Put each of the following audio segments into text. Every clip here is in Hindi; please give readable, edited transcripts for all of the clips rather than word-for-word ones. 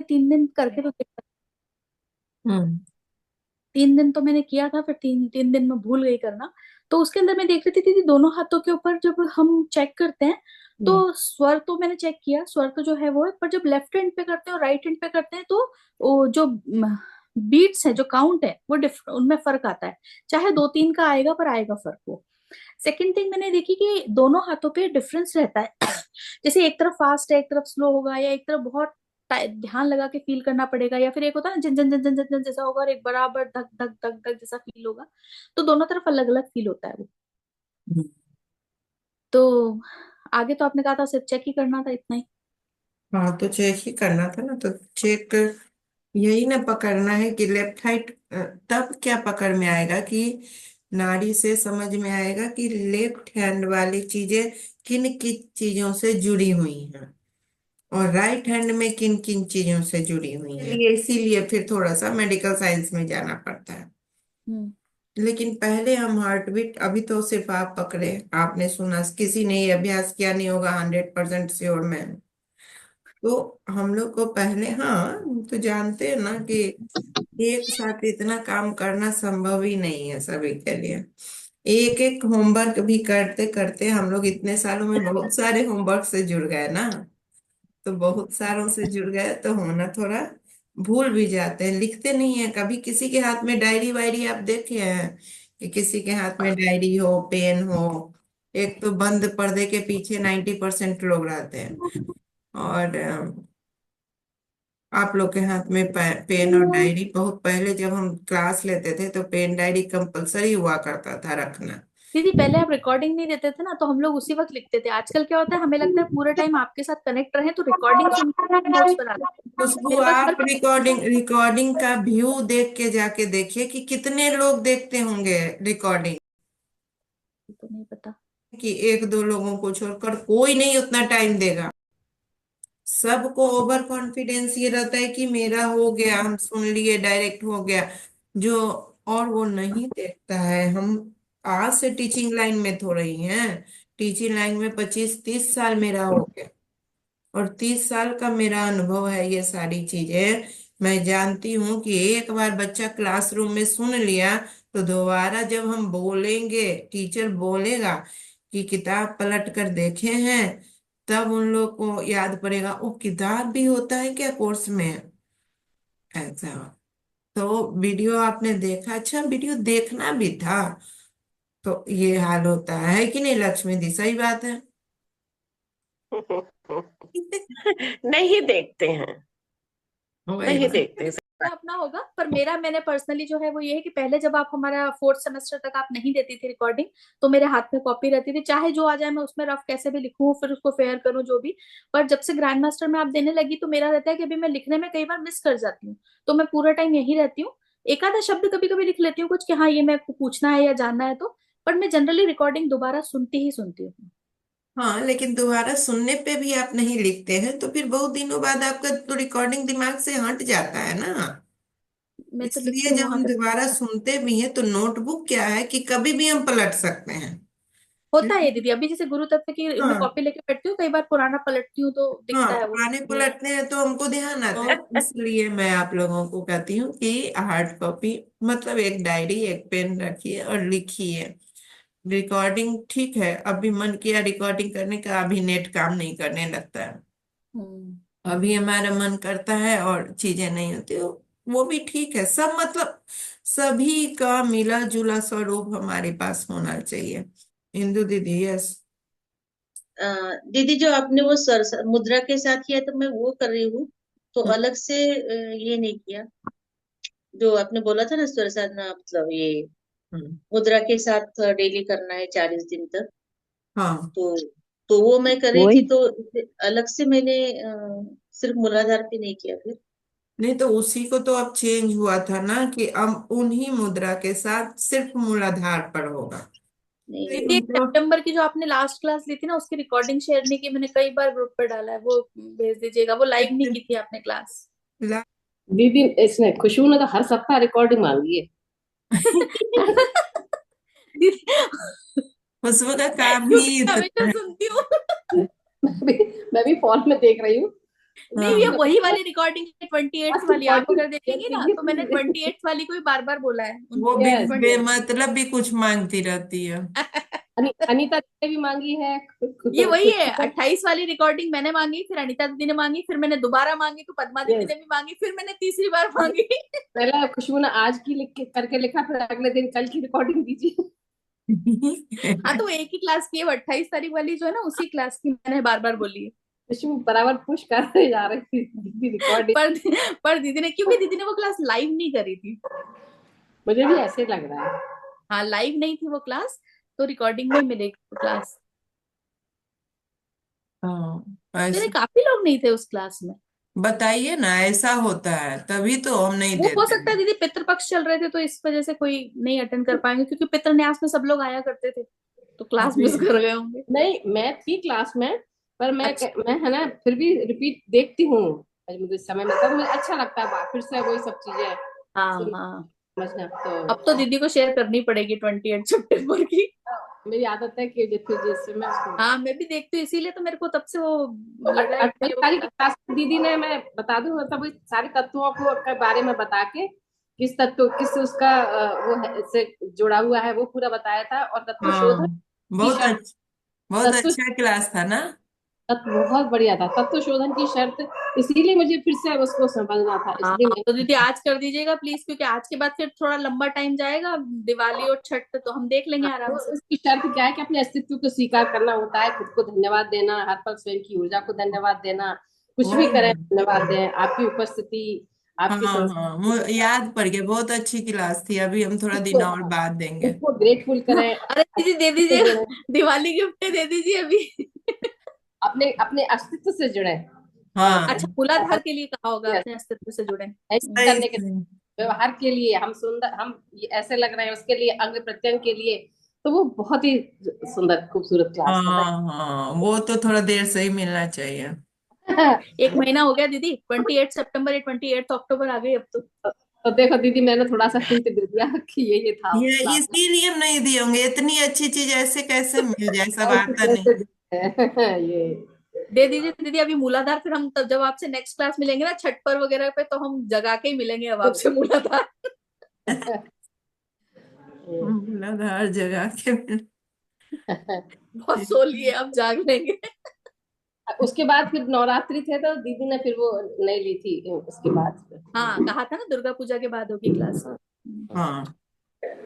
3 दिन करके तो देखा। हम्म। 3 दिन तो मैंने किया था, फिर तीन तीन दिन में भूल गई करना। तो उसके अंदर मैं देख रही थी दीदी, दोनों हाथों के ऊपर जब हम चेक करते हैं तो हम्म। स्वर तो मैंने चेक किया, स्वर तो जो है वो है, पर जब लेफ्ट हैंड पे करते हैं और राइट हैंड पे करते हैं तो वो जो बीट्स है, जो काउंट है, वो डिफरेंट, उनमें फर्क आता है। चाहे 2-3 का आएगा, पर आएगा फर्क वो। सेकंड थिंग मैंने देखी कि दोनों हाथों पे डिफरेंस रहता है। जैसे एक तरफ फास्ट है, एक तरफ स्लो होगा, या एक तरफ बहुत ध्यान लगा के फील करना पड़ेगा, या फिर एक होता है ना जन जन जन जन जन जन जैसा होगा, और एक बराबर धक धक धक धक जैसा फील होगा। तो दोनों तरफ अलग अलग फील होता है वो। हम्म। तो आगे तो आपने कहा था सिर्फ चेक ही करना था, इतना ही। हाँ, तो चेक ही करना था ना, तो चेक यही ना पकड़ना है कि लेफ्ट हाइट। तब क्या पकड़ में आएगा कि नाड़ी से समझ में आएगा कि लेफ्ट हैंड वाली चीजें किन किन चीजों से जुड़ी हुई हैं और राइट हैंड में किन किन चीजों से जुड़ी हुई हैं। ये इसीलिए फिर थोड़ा सा मेडिकल साइंस में जाना पड़ता है। हम्म। लेकिन पहले हम हार्ट बीट, अभी तो सिर्फ आप पकड़े, आपने सुना, किसी ने ये अभ्यास किया नहीं होगा, 100% श्योर मैं। तो हम लोग को पहले, हाँ, हम तो जानते हैं ना कि एक साथ इतना काम करना संभव ही नहीं है सभी के लिए। एक एक होमवर्क भी करते करते हम लोग इतने सालों में बहुत सारे होमवर्क से जुड़ गए ना। तो बहुत सारों से जुड़ गए तो होना थोड़ा भूल भी जाते हैं, लिखते नहीं है कभी। किसी के हाथ में डायरी वायरी आप देखे हैं कि किसी के हाथ में डायरी हो, पेन हो? एक तो बंद पर्दे के पीछे 90% लोग रहते हैं। और आप लोग के हाथ में पेन और डायरी, बहुत पहले जब हम क्लास लेते थे तो पेन डायरी कंपलसरी हुआ करता था रखना। दीदी पहले आप रिकॉर्डिंग नहीं देते थे ना, तो हम लोग उसी वक्त लिखते थे। आजकल क्या होता है, हमें लगता है पूरे टाइम आपके साथ कनेक्ट रहे तो रिकॉर्डिंग सुन के नोट्स बना लेते हैं। खुशबू, मेरे पास हर आप रिकॉर्डिंग रिकॉर्डिंग का व्यू देख के जाके देखिए कि कितने लोग देखते होंगे रिकॉर्डिंग। तो नहीं पता। कि एक दो लोगों को छोड़कर कोई नहीं उतना टाइम देगा। सबको ओवर कॉन्फिडेंस ये रहता है कि मेरा हो गया, हम सुन लिए, डायरेक्ट हो गया। जो और वो नहीं देखता है। हम आज से टीचिंग लाइन में थोड़ा ही हैं। टीचिंग लाइन में 25-30 साल मेरा हो गया, और 30 साल का मेरा अनुभव है ये सारी चीजें। मैं जानती हूँ कि एक बार बच्चा क्लासरूम में सुन लिया तो दोबारा जब हम बोलेंगे, टीचर बोलेगा कि किताब पलट कर देखे हैं, तब उन लोग को याद पड़ेगा, वो किताब भी होता है क्या कोर्स में, ऐसा। तो वीडियो आपने देखा, अच्छा वीडियो देखना भी था। तो ये हाल होता है कि नहीं लक्ष्मी दी, सही बात है। नहीं देखते हैं। वही नहीं बात। देखते। अपना अपना होगा, पर मेरा, मैंने पर्सनली जो है वो ये है कि पहले जब आप हमारा फोर्थ सेमेस्टर तक आप नहीं देती थी रिकॉर्डिंग, तो मेरे हाथ में कॉपी रहती थी, चाहे जो आ जाए मैं उसमें रफ कैसे भी लिखूं, फिर उसको फेयर करूं जो भी। पर जब से ग्रैंड मास्टर में आप देने लगी, तो मेरा रहता है कि अभी मैं लिखने में कई बार मिस कर जाती हूँ, तो मैं पूरा टाइम यही रहती हूँ। एक आधा शब्द कभी कभी लिख लेती हूँ कुछ, कि हाँ ये मेरे को पूछना है या जानना है तो। पर मैं जनरली रिकॉर्डिंग दोबारा सुनती ही सुनती हूँ। हाँ, लेकिन दोबारा सुनने पे भी आप नहीं लिखते हैं तो फिर बहुत दिनों बाद आपका तो रिकॉर्डिंग दिमाग से हट जाता है ना। मैं तो इसलिए लिखती हूँ जब वहां हम पे। दोबारा सुनते भी हैं तो नोटबुक क्या है कि कभी भी हम पलट सकते हैं। होता है दीदी, अभी जैसे गुरु तत्व की मैं हाँ। कॉपी लेके बैठती हूँ, कई बार पुराना पलटती हूँ तो हाँ, दिखता है वो पुराने ये। पलटते हैं तो हमको ध्यान आता है। इसलिए मैं आप लोगों को कहती हूँ कि हार्ड कॉपी, मतलब एक डायरी, एक पेन रखिए और लिखिए। रिकॉर्डिंग ठीक है, अभी मन किया रिकॉर्डिंग करने का, अभी नेट काम नहीं करने लगता है। हम्म। अभी हमारा मन करता है और चीजें नहीं होती, वो भी ठीक है सब, मतलब सभी का मिला जुला स्वरूप हमारे पास होना चाहिए। इंदु दीदी, यस। अ, दीदी जो आपने वो सर मुद्रा के साथ किया तो मैं वो कर रही हूँ। तो अलग से ये नहीं किया। जो आपने बोला था ना स्वर साधना, मतलब ये मुद्रा के साथ डेली करना है 40 दिन तक। हाँ, तो तो वो मैं कर रही वही। थी, तो अलग से मैंने सिर्फ मूलाधार पे नहीं किया फिर। नहीं तो उसी को तो अब चेंज हुआ था ना कि अब उन्हीं मुद्रा के साथ सिर्फ मूलाधार पर होगा। नहीं, दीदी एक उनको सितंबर की जो आपने लास्ट क्लास ली थी ना, उसकी रिकॉर्डिंग शेयर नहीं की, मैंने कई बार ग्रुप पर डाला है, वो भेज दीजिएगा। वो लाइव नहीं की थी आपने क्लास। ला- दीदी इसने खुशबू ने तो हर सप्ताह रिकॉर्डिंग मांगी है। दीदी खुशबू का काम ही क्योंकि मैं हमेशा इतना है। सुनती हूँ। मैं भी मैं भी फोन में देख रही हूँ। नहीं, ये हाँ वही वाली रिकॉर्डिंग है, 28th फर्स्ट वाली। आप अगर रिकॉर्डिंग शेयर देखेंगे ना कीजिए तो मैंने प्लीज। 28th वाली को ही बार बार बोला है वो भी यस बेमतलब भी कुछ मांगती रहती है। अनीता ने भी मांगी है, ये वही है, 28 वाली रिकॉर्डिंग मैंने मांगी, फिर अनीता दीदी ने मांगी, फिर मैंने दोबारा मांगी, तो पद्मा दीदी यस। ने भी मांगी, फिर मैंने तीसरी बार मांगी। पहले खुशबू ने आज की लिख के करके लिखा, फिर अगले दिन कल की रिकॉर्डिंग दीजिए। हाँ, तो वो एक ही क्लास की है, 28 तारीख वाली जो है ना, उसी क्लास की मैंने बार बार बोली है। खुशबू बराबर पुश करते जा रही थी दीदी रिकॉर्डिंग। पर पर दीदी ने, क्योंकि दीदी ने वो क्लास लाइव नहीं करी थी। मुझे भी ऐसे लग रहा है। हाँ, लाइव नहीं थी वो क्लास, तो रिकॉर्डिंग में मिलेगी वो क्लास। हाँ मेरे ऐसे काफी लोग नहीं थे उस क्लास में। बताइए ना, ऐसा होता है तभी तो हम नहीं वो हो देते सकता है हैं। दीदी पितृपक्ष चल रहे थे, तो इस वजह से कोई नहीं अटेंड कर पाएंगे, क्योंकि पितृन्यास में सब लोग आया करते थे, तो क्लास अभी मिस कर गए होंगे। नहीं, मैं थी क्लास में, पर अच्छा। मैं है ना फिर भी रिपीट देखती हूँ। आज मुझे समय मिलता है तो मुझे अच्छा लगता है फिर से वही सब चीजें हाँ सुन हाँ। समझना। अब तो तो दीदी को शेयर करनी पड़ेगी 28 सितंबर की। मेरी आदत है कि जिससे मैं उसको हाँ, मैं भी देखती हूँ, इसीलिए तो मेरे को तब से वो तो लगा है कि 28 ये वो तारीख की क्लास में दीदी ने, मैं बता दूं मतलब सारे तत्वों को के बारे में बता के, किस तत्व किस उसका वो है से जुड़ा हुआ है वो पूरा बताया था, और तत्व शोधन हाँ की बहुत शर्त। अच्छा, बहुत तत्व अच्छा क्लास था ना। तत्व बहुत बढ़िया था, तत्व शोधन की शर्त। इसीलिए मुझे फिर से उसको समझना था, हाँ इसलिए हाँ, मैं तो दीदी आज कर दीजिएगा प्लीज, क्योंकि आज के बाद फिर थोड़ा लंबा टाइम जाएगा, दिवाली और छठ पे, तो हम देख लेंगे हाँ, आराम वो से। उसकी शर्त क्या है कि अपने अस्तित्व को स्वीकार करना होता है, खुद को धन्यवाद देना, हर पल स्वयं की ऊर्जा को धन्यवाद देना, कुछ भी वही करें ना। धन्यवाद दें, आपकी उपस्थिति, हाँ आपकी हाँ, संस्कृति, याद पड़ गया, बहुत अच्छी क्लास थी। अभी हम थोड़ा दिन और बाद देंगे। उसको ग्रेटफुल हाँ, करें, अरे दीदी दे से दीजिए, जुड़े, दिवाली गिफ्ट दे दीजिए अभी। अपने अपने अस्तित्व से जुड़े, अच्छा, हाँ मूलाधार के लिए कहा होगा, यस, अपने अस्तित्व से जुड़े। सही करने के सही। व्यवहार के लिए हम सुंदर, हम ये ऐसे लग रहे हैं उसके लिए, अंग प्रत्यंग के लिए। तो वो बहुत ही सुंदर खूबसूरत क्लास था हाँ हाँ, वो तो थोड़ा देर से ही मिलना चाहिए। भाई। एक महीना हो गया दीदी, 28 सितंबर या 28 अक्टूबर आ गई अब तो। तो देखो दीदी, मैंने थोड़ा सा हिंट दे दिया कि ये था उस ये क्लास में। इसीलिए हम नहीं दिए होंगे, इतनी अच्छी चीज ऐसे कैसे मिल जाए, सब ऐसे आता नहीं। कैसे दिखते हैं ये। दे दीजिए दीदी अभी मूलाधार, फिर हम तब जब आपसे नेक्स्ट क्लास मिलेंगे ना छठ पर वगैरह पे, तो हम जगा के ही मिलेंगे अब आपसे मूलाधार। मतलब हर जगह के बहुत सो लिए, अब जाग लेंगे। उसके बाद फिर नवरात्रि थे तो दीदी ने फिर वो नहीं ली थी उसके बाद। हाँ, कहा था ना दुर्गा पूजा के बाद होगी क्लास। हाँ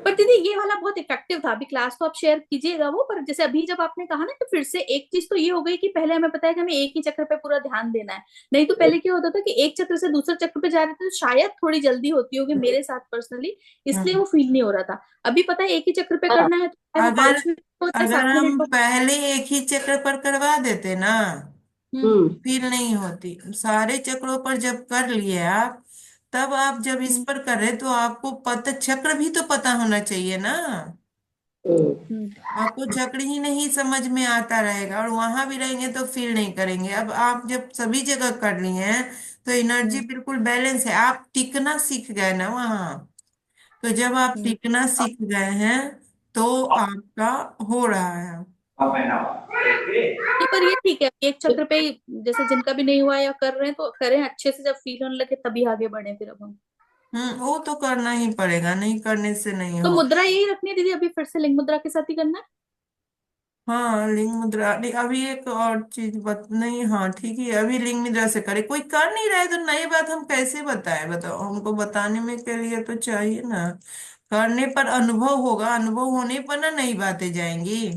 पर दीदी ये वाला बहुत इफेक्टिव था, अभी क्लास तो आप शेयर कीजिएगा वो, पर जैसे अभी जब आपने कहा ना कि फिर से एक चीज तो ये हो गई कि पहले हमें पता है कि हमें एक ही चक्र पे पूरा ध्यान देना है। नहीं तो पहले क्या होता था कि एक चक्र से दूसरे चक्र पे जा रहे थे, तो शायद थोड़ी जल्दी होती होगी मेरे साथ पर्सनली, इसलिए हाँ वो फील नहीं हो रहा था। अभी पता है एक ही चक्र पे हाँ। करना है, तो चाहे वो अगर 5 मिनट हो चाहे अगर 7 मिनट हम हो। पहले एक ही चक्र पर करवा देते ना, हम्म हम्म फील नहीं होती। सारे चक्रों पर जब कर लिए आप, तब आप जब इस हम्म पर करें तो आपको पता, चक्र भी तो पता होना चाहिए ना। हम्म हम्म आपको चक्र ही नहीं समझ में आता रहेगा, और वहां भी रहेंगे तो फील नहीं करेंगे। अब आप जब सभी जगह कर लिए हैं तो एनर्जी हम्म बिल्कुल बैलेंस है, आप टिकना सीख गए ना वहां। तो जब आप हम्म। टिकना सीख गए हैं तो आपका हो रहा है। नहीं, पर ये ठीक है, एक चक्र पे ही जैसे जिनका भी नहीं हुआ या कर रहे हैं तो करें अच्छे से, जब फील होने लगे तभी आगे बढ़े फिर अब हम। वो तो करना ही पड़ेगा, नहीं करने से नहीं तो हो। मुद्रा यही रखनी है दीदी, अभी फिर से लिंग मुद्रा के साथ ही करना है। हाँ लिंग मुद्रा नहीं, अभी एक और चीज बत नहीं, हाँ ठीक है, अभी लिंग मुद्रा से करे। कोई कर नहीं रहा है तो नई बात हम कैसे बताए, बताओ, हमको बताने में के लिए तो चाहिए ना। करने पर अनुभव होगा, अनुभव होने पर ना नई बातें जाएंगी।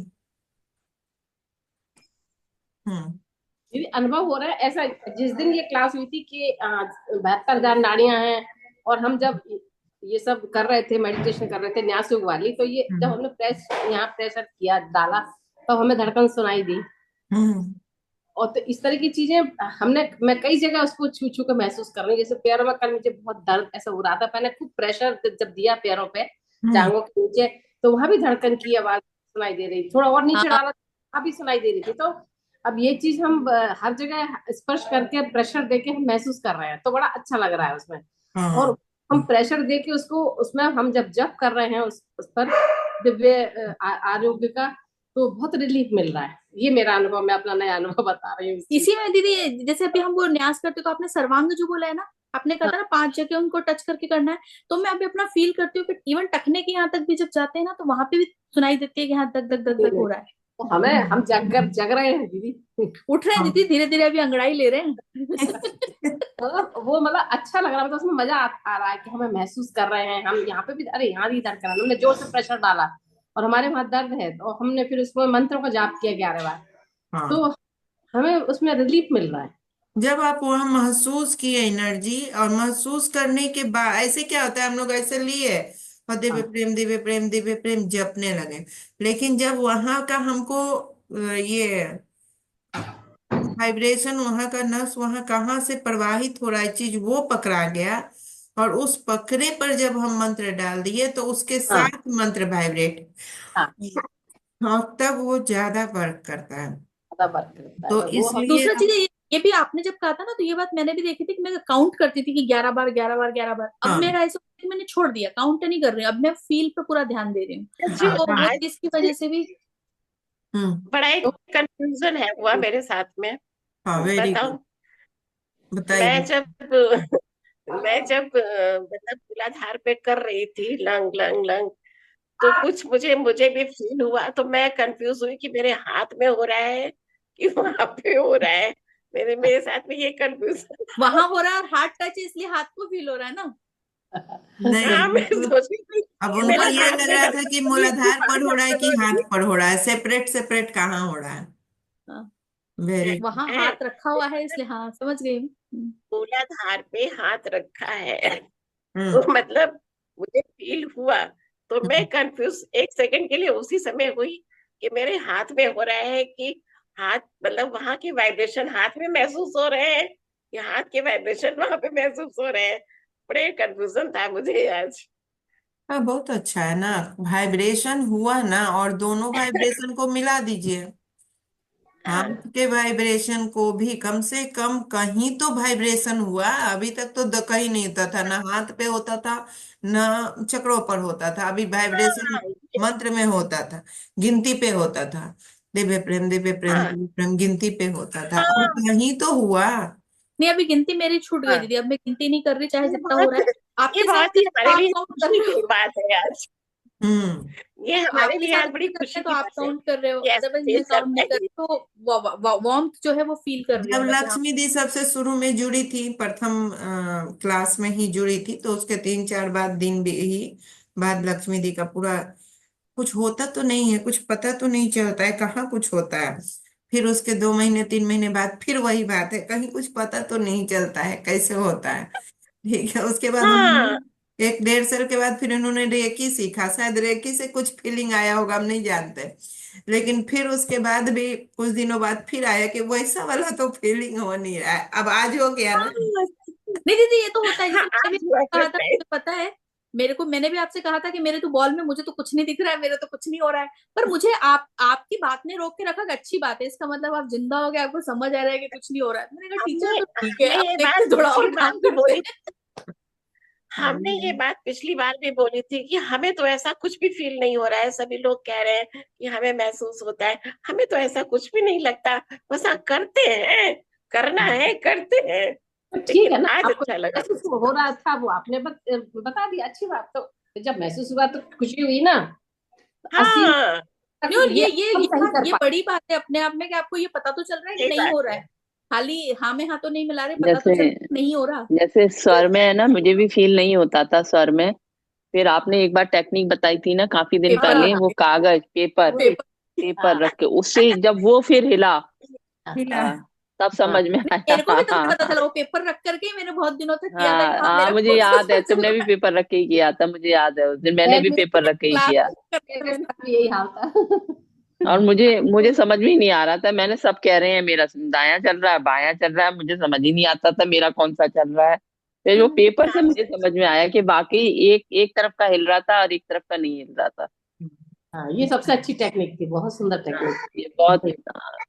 हम्म। दीदी अनुभव हो रहा है ऐसा, जिस दिन ये क्लास हुई थी कि 72,000 नाड़ियां हैं, और हम जब ये सब कर रहे थे, मेडिटेशन कर रहे थे न्यास योग वाली, तो ये जब हम्म। हमने प्रेस यहाँ प्रेशर किया डाला, तो हमें धड़कन सुनाई दी। हम्म। और तो इस तरह की चीजें हमने, मैं कई जगह उसको छू छू के महसूस कर रही हूँ। जैसे पैरों में कल मुझे बहुत दर्द ऐसा हो रहा था, मैंने खूब प्रेशर जब दिया पैरों पे, हम्म। जांघों के नीचे, तो वहां भी धड़कन की आवाज सुनाई दे रही थी, थोड़ा और नीचे हाँ डाला वहां भी सुनाई दे रही थी। तो अब ये चीज हम हर जगह स्पर्श करके प्रेशर देके हम महसूस कर रहे हैं, तो बड़ा अच्छा लग रहा है उसमें। और हाँ हम प्रेशर दे के उसको, उसमें हम जब जप कर रहे हैं उस पर दिव्य आरोग्य का, तो बहुत रिलीफ मिल रहा है। ये मेरा अनुभव, मैं अपना नया अनुभव बता रही हूँ इस चीज इसी में दीदी, जैसे अभी हम वो न्यास करते तो आपने सर्वांग जो बोला है ना, आपने कहा था ना 5 जगह उनको टच करके करना है, तो मैं अभी अपना फील करती हूँ कि इवन टखने के यहाँ तक भी जब जाते हैं ना, तो वहां पे भी सुनाई देती है कि हाँ धक धक धक धक हो का। रहा है। तो हम जग रहे हैं दीदी। उठ रहे हैं दीदी, धीरे धीरे अभी अंगड़ाई ले रहे हैं। मतलब वो मतलब अच्छा लग रहा है, मतलब उसमें मजा आ रहा है कि हमें महसूस कर रहे हैं हम यहाँ पे भी, अरे यहाँ भी दर्द कर रहा है, हमने जोर से प्रेशर डाला और हमारे वहां दर्द है, तो हमने फिर उसको मंत्रों का जाप किया 11 बार, हाँ, तो हमें उसमें रिलीफ मिल रहा है। जब आप वहां महसूस किए एनर्जी, और महसूस करने के बाद ऐसे क्या होता है, हम लोग ऐसे लिए और दिव्य हाँ प्रेम दिव्य प्रेम दिव्य प्रेम जपने लगे, लेकिन जब वहां का हमको ये वाइब्रेशन, वहां का नस वहां कहाँ से प्रवाहित हो रहा है चीज वो पकड़ा गया, और उस पकड़े पर जब हम मंत्र डाल दिए तो उसके हाँ साथ मंत्र वाइब्रेट, हाँ, और तब वो ज्यादा वर्क करता है। ज्यादा वर्क करता है, तो तो वो हम इसलिए दूसरा चीज ये भी आपने जब कहा था ना, तो ये बात मैंने भी देखी थी कि मैं काउंट करती थी कि 11 बार 11 बार 11 बार। अब हाँ मेरा ऐसा होता है कि मैंने छोड़ दिया, काउंट नहीं कर रही हूँ, अब मैं फील पे पूरा ध्यान दे रही हूँ। जी, हाँ तो वो हाँ। आज चीज की वजह से भी बड़ा एक तो कंफ्यूजन है हुआ मेरे साथ में। हाँ, वेरी गुड, बताऊं, मैं बताइए। जब मैं जब मतलब मूलाधार पे कर रही थी लंग लंग लंग, तो कुछ मुझे मुझे भी फील हुआ, तो मैं कंफ्यूज हुई कि मेरे हाथ में हो रहा है कि वहां पे हो रहा है। मेरे मेरे साथ में ये कंफ्यूजन था। वहां हो रहा है और हाथ टच है, इसलिए हाथ को फील हो रहा है ना। नहीं, हाँ, मैं उनको सोच रही थी अब कि उनको मेरे ये हाथ लग में रहा था कि कभी मूलाधार पर हो रहा है कि हाथ नहीं पर हो रहा है, सेपरेट सेपरेट कहाँ हो रहा है। हाँ, वेरी गुड। वहां है। हाथ रखा हुआ है इसलिए, हाँ समझ गई हूँ। मूलाधार पे हाथ रखा है, हम्म तो मतलब मुझे फील हुआ, तो मैं हम्म। कंफ्यूज एक सेकंड के लिए उसी समय हुई कि मेरे हाथ में हो रहा है कि हाथ, मतलब वहां के वाइब्रेशन हाथ में महसूस हो रहे हैं या हाथ के वाइब्रेशन वहां पे महसूस हो रहे हैं। बड़े कंफ्यूजन था मुझे आज। हाँ, बहुत अच्छा है ना, वाइब्रेशन हुआ ना, और दोनों वाइब्रेशन को मिला दीजिए। हाथ हाँ के वाइब्रेशन को भी कम से कम कहीं तो वाइब्रेशन हुआ, अभी तक तो कहीं नहीं होता था, ना हाथ पे होता था ना चक्रों पर होता था, अभी वाइब्रेशन हाँ मंत्र में होता था, गिनती पे होता था, दिव्य प्रेम दिव्य प्रेम हाँ दिव्य प्रेम गिनती पे होता था, और हाँ कहीं तो हुआ। नहीं, अभी गिनती मेरी छूट गई हाँ, दीदी, अब मैं गिनती नहीं कर रही चाहे ये जितना हो रहा बहुत है। ये आपके साथ बहुत भी ही है तो हमारे आप लिए काउंट कर खुशी रहे की हो। बात है आज। हम्म। ये हमारे आपके लिए साथ आज बड़ी अच्छे करते खुशी हैं तो की आप बात है काउंट कर रहे हो, कि ऐसा अदरवाइज मैं फील काउंट करना नहीं कर है। रही, तो वार्मथ जो है वो फील कर रही जब हूँ मैं कि हाँ। लक्ष्मी दी सबसे शुरू में जुड़ी थी, प्रथम क्लास में ही जुड़ी थी, तो उसके 3 4 बाद दिन भी ही बाद लक्ष्मी दी का पूरा कुछ होता तो नहीं है, कुछ पता तो नहीं चलता है कहाँ कुछ होता है, फिर उसके 2 महीने 3 महीने बाद फिर वही बात है, कहीं कुछ पता तो नहीं चलता है कैसे होता है। ठीक है, उसके बाद हाँ उन्होंने 1 1.5 साल के बाद फिर उन्होंने रेकी सीखा, शायद रेकी से कुछ फीलिंग आया होगा, हम नहीं जानते, लेकिन फिर उसके बाद भी कुछ दिनों बाद फिर आया कि वैसा वाला तो फीलिंग हो नहीं रहा है, अब आज हो गया ना। हाँ नहीं दीदी, ये तो होता है, हाँ, जैसे मैंने भी आज हुआ कहा था, करता है। मुझे पता है। मैंने भी आपसे कहा था कि मेरे तो बॉल में मुझे तो कुछ नहीं दिख रहा है, मेरे तो कुछ नहीं हो रहा है। पर मुझे आपकी बात ने रोक के रखा कि अच्छी बात है, इसका मतलब आप जिंदा हो गए, आपको समझ आ रहा है कि कुछ नहीं हो रहा है। मैंने कहा टीचर हमने तो ठीक है, हमने अब ये देखते बात हैं, थोड़ा और पिछली बार काम भी करते बोली, हैं। हमने ये बात पिछली बार भी बोली थी कि हमें तो ऐसा कुछ भी फील नहीं हो रहा है। सभी लोग कह रहे हैं कि हमें महसूस होता है, हमें तो ऐसा कुछ भी नहीं लगता, बस हाँ करते हैं, करना है करते हैं। तो ठीक लेकिन है ना, आज आपको अच्छा लगा महसूस मुझे। हो रहा था वो आपने बता दिया, अच्छी बात। तो जब महसूस हुआ तो खुशी हुई ना, तो अस्सी हाँ, तक नहीं, और ये हम सही कर ये पाए। बड़ी बात है अपने आप में कि आपको ये पता तो चल रहा है कि सही नहीं बात हो रहा है। है। खाली हाँ में हाँ तो नहीं मिला रहे, पता तो जैसे चल रहा है नहीं हो रहा। जैसे स्वर में है ना, मुझे भी फील नहीं होता था स्वर में। फिर आपने एक बार टेक्निक बताई थी ना काफी दिन पेपर पहले, हाँ वो कागज पेपर वही, पेपर हाँ रख के, उससे जब वो फिर हिला, हिला। तब हाँ समझ में नहीं, आया। मेरे को भी तभी पता हाँ चला, वो पेपर रख करके ही मैंने बहुत दिनों तक किया था कि हाँ हाँ हाँ, मेरा मुझे कौन सा याद है, स्वर चल तुमने भी रहा पेपर रख के ही किया था, मुझे याद है, उस दिन मैंने है। भी पेपर रख के ही क्लास किया। करते मेरे हुए। साथ भी यही हाल था। और मुझे मुझे समझ में ही नहीं आ रहा था, मैंने सब कह रहे हैं मेरा दायां चल रहा है बायां चल रहा है, मुझे समझ ही नहीं आता था मेरा कौन सा चल रहा है। फिर वो पेपर से मुझे समझ में आया कि वाकई एक एक तरफ का हिल रहा था और एक तरफ का नहीं हिल रहा था। हाँ, ये सबसे अच्छी टेक्निक थी, बहुत सुंदर हाँ, टेक्निक ये बहुत थी।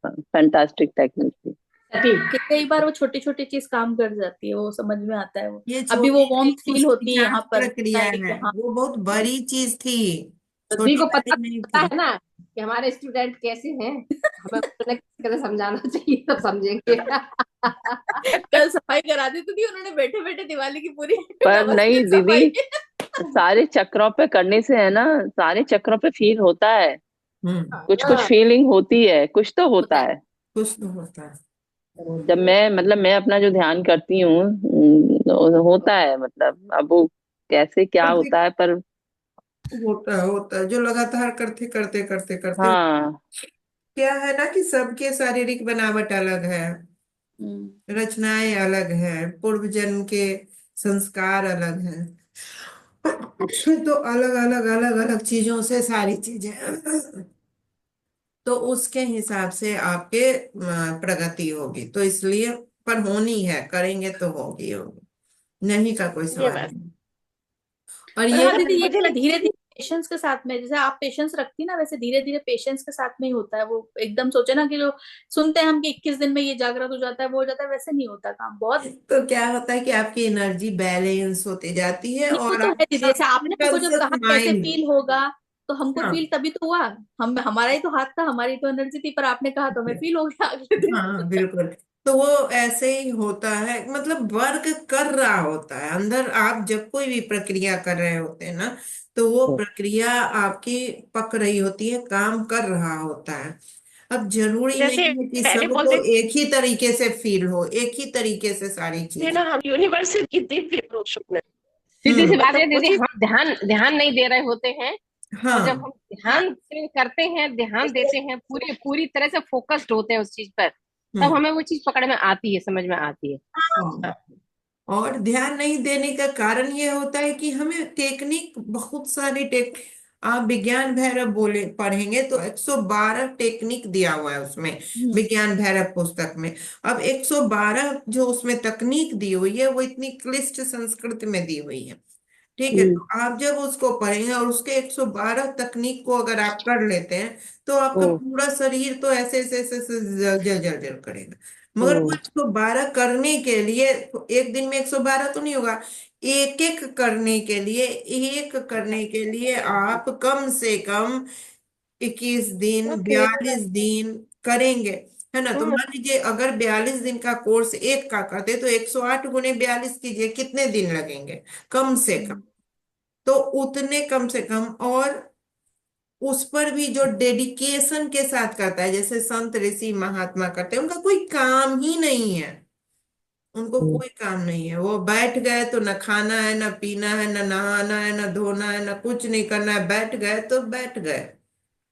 फैंटास्टिक टेक्निक थी। कि कई बार वो छोटी छोटी चीज काम कर जाती है, वो समझ में आता है वो। ये अभी वो छोटी सी वार्मथ फील उसकी होती है यहाँ जांच पर, पता प्रक्रिया है कि है, हाँ। वो बहुत बड़ी चीज थी, तो दी छोटी को वाली नहीं पता थी। है ना कि हमारे स्टूडेंट कैसे हैं, हमें उन्हें कैसे समझाना चाहिए, तब समझेंगे। कल सफाई करा दी तो थी उन्होंने, बैठे बैठे दिवाली की पूरी पर नहीं व्यवस्थित सफाई। दीदी, सारे चक्रों पे करने से है ना, सारे चक्रों पे फील होता है, हम्म। कुछ कुछ हाँ, फीलिंग होती है, कुछ तो होता होता है। है। कुछ तो होता है। जब मैं मतलब मैं अपना जो ध्यान करती हूँ, तो होता है, मतलब अब वो कैसे क्या पर होता है पर। होता है जो लगातार करते करते करते करते, हाँ। क्या है ना कि सबके शारीरिक बनावट अलग है, हम्म। रचनाएं अलग है, पूर्व जन्म के संस्कार अलग हैं। तो अलग अलग अलग अलग चीजों से सारी चीजें, तो उसके हिसाब से आपके प्रगति होगी, तो इसलिए पर होनी है, करेंगे तो होगी नहीं का कोई ये सवाल बात। नहीं। और पर ये हाँ दीदी, ये मुझे लगता धीरे धीरे पेशेंस के साथ में, जैसे आप पेशेंस रखती ना, वैसे धीरे धीरे पेशेंस के साथ में ही होता है वो। एकदम सोचे ना कि जो सुनते हैं हम कि 21 दिन में ये जागृत हो जाता है, वो हो जाता है, वैसे नहीं होता काम बहुत। तो क्या होता है कि आपकी एनर्जी बैलेंस होती जाती है नहीं वो और तो है दीदी, आपका जैसे आपने हमको जब अनकॉन्शियस कहा कैसे माइंड। फील होगा, तो हमको हाँ फील तभी तो हुआ। हम हमारा ही तो हाथ था, हमारी तो एनर्जी थी, पर आपने कहा तो हमें फील हो गया अगले दिन। हाँ बिल्कुल। तो वो ऐसे ही होता है, मतलब वर्क कर रहा होता है अंदर, आप जब कोई भी प्रक्रिया कर रहे होते हैं ना, तो वो प्रक्रिया आपकी पक रही होती है, काम कर रहा होता है। अब जरूरी जैसे नहीं है कि पहले सबको बोलते एक ही तरीके से फील हो, एक ही तरीके से सारी थे चीजें। ना, हम यूनिवर्सल की दिव्य पुरुष में, सीधी सी हम्म। बात है मतलब वो दीदी, चीज। हम ध्यान ध्यान नहीं दे रहे होते हैं, और जब हाँ हम ध्यान से करते हैं, ध्यान देते हैं, पूरी पूरी तरह से फोकस्ड होते हैं उस चीज पर, तब हम्म। हमें वो चीज पकड़ में आती है, समझ में आती है। हाँ। और ध्यान नहीं देने का कारण ये होता है कि हमें टेक्निक, बहुत सारी टेक, आप विज्ञान भैरव बोले पढ़ेंगे तो 112 टेक्निक दिया हुआ है उसमें, हम्म। विज्ञान भैरव पुस्तक में। अब 112 जो उसमें तकनीक दी हुई है वो इतनी क्लिष्ट संस्कृत में दी हुई है। ठीक है, हम्म। तो आप जब उसको पढ़ेंगे और उसके 112 तकनीक को अगर आप कर लेते हैं, तो आपका हम्म। पूरा शरीर तो ऐसे ऐसे ऐसे ऐसे जल जल जल जल करेगा। मगर वो हम्म। 112 करने के लिए, तो एक दिन में 112 तो नहीं होगा, एक एक करने के लिए, एक करने के लिए आप कम से कम 21 दिन, ओके। 42 दिन करेंगे, है ना। तो मान लीजिए अगर 42 दिन का कोर्स एक का करते, तो 108 गुने 42 कीजिए, कितने दिन लगेंगे कम से कम। तो उतने कम से कम, और उस पर भी जो डेडिकेशन के साथ करता है, जैसे संत ऋषि महात्मा करते हैं, उनका कोई काम ही नहीं है, उनको कोई काम नहीं है, वो बैठ गए तो न खाना है, न पीना है, न नहाना है, न धोना है, न कुछ नहीं करना है, बैठ गए तो बैठ गए।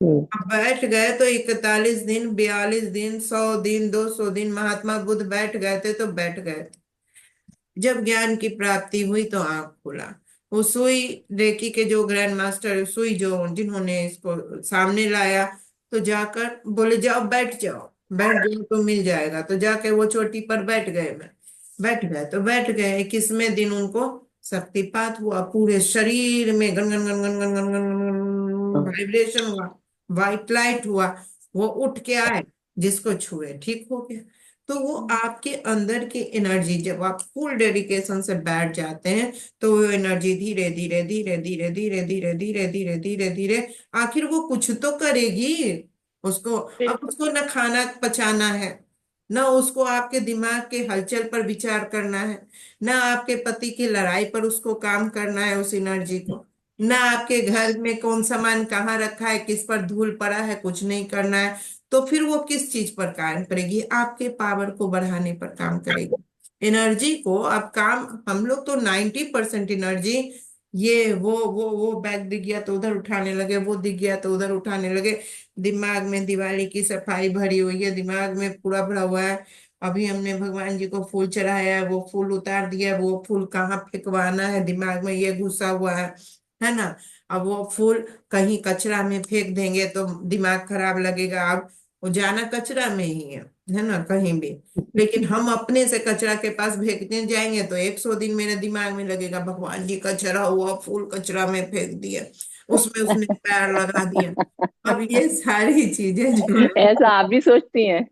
हम्म। अब बैठ गए तो 41 दिन, 42 दिन, 100 दिन, 200 दिन महात्मा बुद्ध बैठ गए थे तो बैठ गए। जब ज्ञान की प्राप्ति हुई तो आंख खुला। वो सुई, रेकी के जो ग्रैंड मास्टर सुई जो जिन्होंने इसको सामने लाया, तो जाकर बोले जाओ बैठ जाओ, बैठ जाओ तो मिल जाएगा, तो जाके वो चोटी पर बैठ गए। मैं बैठ गए तो बैठ गए, 21वें दिन उनको शक्तिपात हुआ, पूरे शरीर में gun gun gun gun gun gun gun vibration हुआ, व्हाइट लाइट हुआ। वो उठ के आए, जिसको छुए ठीक हो गया। तो वो आपके अंदर की एनर्जी, जब आप फुल डेडिकेशन से बैठ जाते हैं, तो वो एनर्जी धीरे धीरे धीरे धीरे धीरे धीरे धीरे धीरे धीरे धीरे आखिर वो कुछ तो करेगी उसको। अब बिल्कुल। उसको न खाना पचाना है, न उसको आपके दिमाग के हलचल पर विचार करना है, न आपके पति की लड़ाई पर उसको काम करना है उस एनर्जी को, न आपके घर में कौन सामान कहाँ रखा है, किस पर धूल पड़ा है, कुछ नहीं करना है। तो फिर वो किस चीज पर काम करेगी, आपके पावर को बढ़ाने पर काम करेगी, एनर्जी को। अब काम, हम लोग तो 90% एनर्जी, ये वो बैग दिख गया तो उधर उठाने लगे, वो दिख गया तो उधर उठाने लगे। दिमाग में दिवाली की सफाई भरी हुई है, दिमाग में पूरा भरा हुआ है। अभी हमने भगवान जी को फूल चढ़ाया है, वो फूल उतार दिया, वो फूल कहाँ फेंकवाना है, दिमाग में ये घुसा हुआ है ना। अब वो फूल कहीं कचरा में फेंक देंगे तो दिमाग खराब लगेगा। अब वो जाना कचरा में ही है ना, कहीं भी। लेकिन हम अपने से कचरा के पास फेंकने जाएंगे तो 100 दिन मेरे दिमाग में लगेगा, भगवान जी कचरा हुआ, फूल कचरा में फेंक दिया, उसमें उसने पैर लगा दिया। अब ये सारी चीजें जो है, ऐसा आप भी सोचती हैं?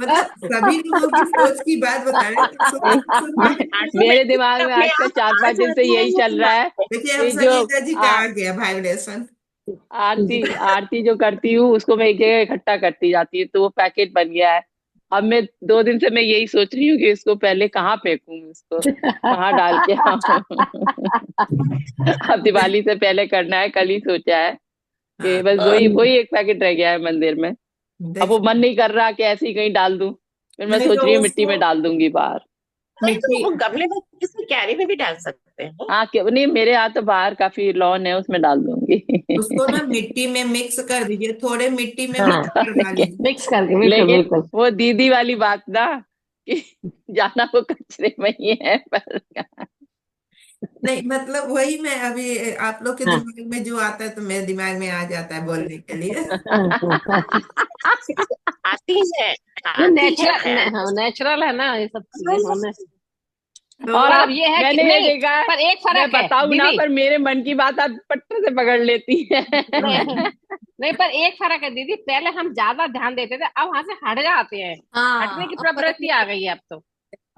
मतलब सभी लोगों की सोच की बात बता रहे हैं, तो मेरे दिमाग में अपने आजकल आप। 4-5 दिन से यही चल रहा है। देखिए अब ये जो संगीता जी का आ, आ गया वाइब्रेशन। आरती आरती जो करती हूँ उसको मैं एक जगह इकट्ठा करती जाती है, तो वो पैकेट बन गया है। अब मैं 2 दिन से मैं यही सोच रही हूँ कि इसको पहले कहाँ फेंकूं, इसको कहाँ डाल के आऊं। अब दिवाली से पहले करना है, कल ही सोचा है कि हाँ बस तो वही वही एक पैकेट रह गया है मंदिर में। अब वो मन देखिए, नहीं कर रहा कि ऐसे ही कहीं डाल दूं, फिर मैं नहीं सोच तो रही हूँ मिट्टी उसको में डाल दूंगी बाहर। नहीं तो मिट्टी, वो गमले में किसी कैरी में भी डाल सकते हैं। हाँ क्यों नहीं, मेरे यहाँ तो बाहर काफी लॉन है, उसमें डाल दूंगी। उसको ना मिट्टी में मिक्स कर दीजिए, थोड़े मिट्टी में हाँ, मिक्स करवा लेकिन लीजिए। मिक्स करके, बिल्कुल लेकिन बिल्कुल। वो दीदी वाली बात ना, कि जाना वो कचरे में ही है पर। नहीं मतलब वही मैं अभी, आप लोग के हाँ। दिमाग में जो आता है तो मेरे दिमाग में आ जाता है बोलने के लिए। आती है, ये आती है नेचुरल, ख्याल। हाँ, नेचुरल है ना ये सब चीजें होने। तो और पर अब आप, ये है कि मैंने ये नहीं, देखा है, पर एक मैं फर्क है बताऊं ना, दीदी। पर मेरे मन की बात आप पट्टे से पकड़ लेती है। नहीं, नहीं, पर एक फर्क है दीदी, पहले हम ज्यादा ध्यान देते थे, अब वहां से हट जाते हैं। हटने हाँ, की अब फर्क प्रवृत्ति नहीं आ पड़ता। गई है अब तो।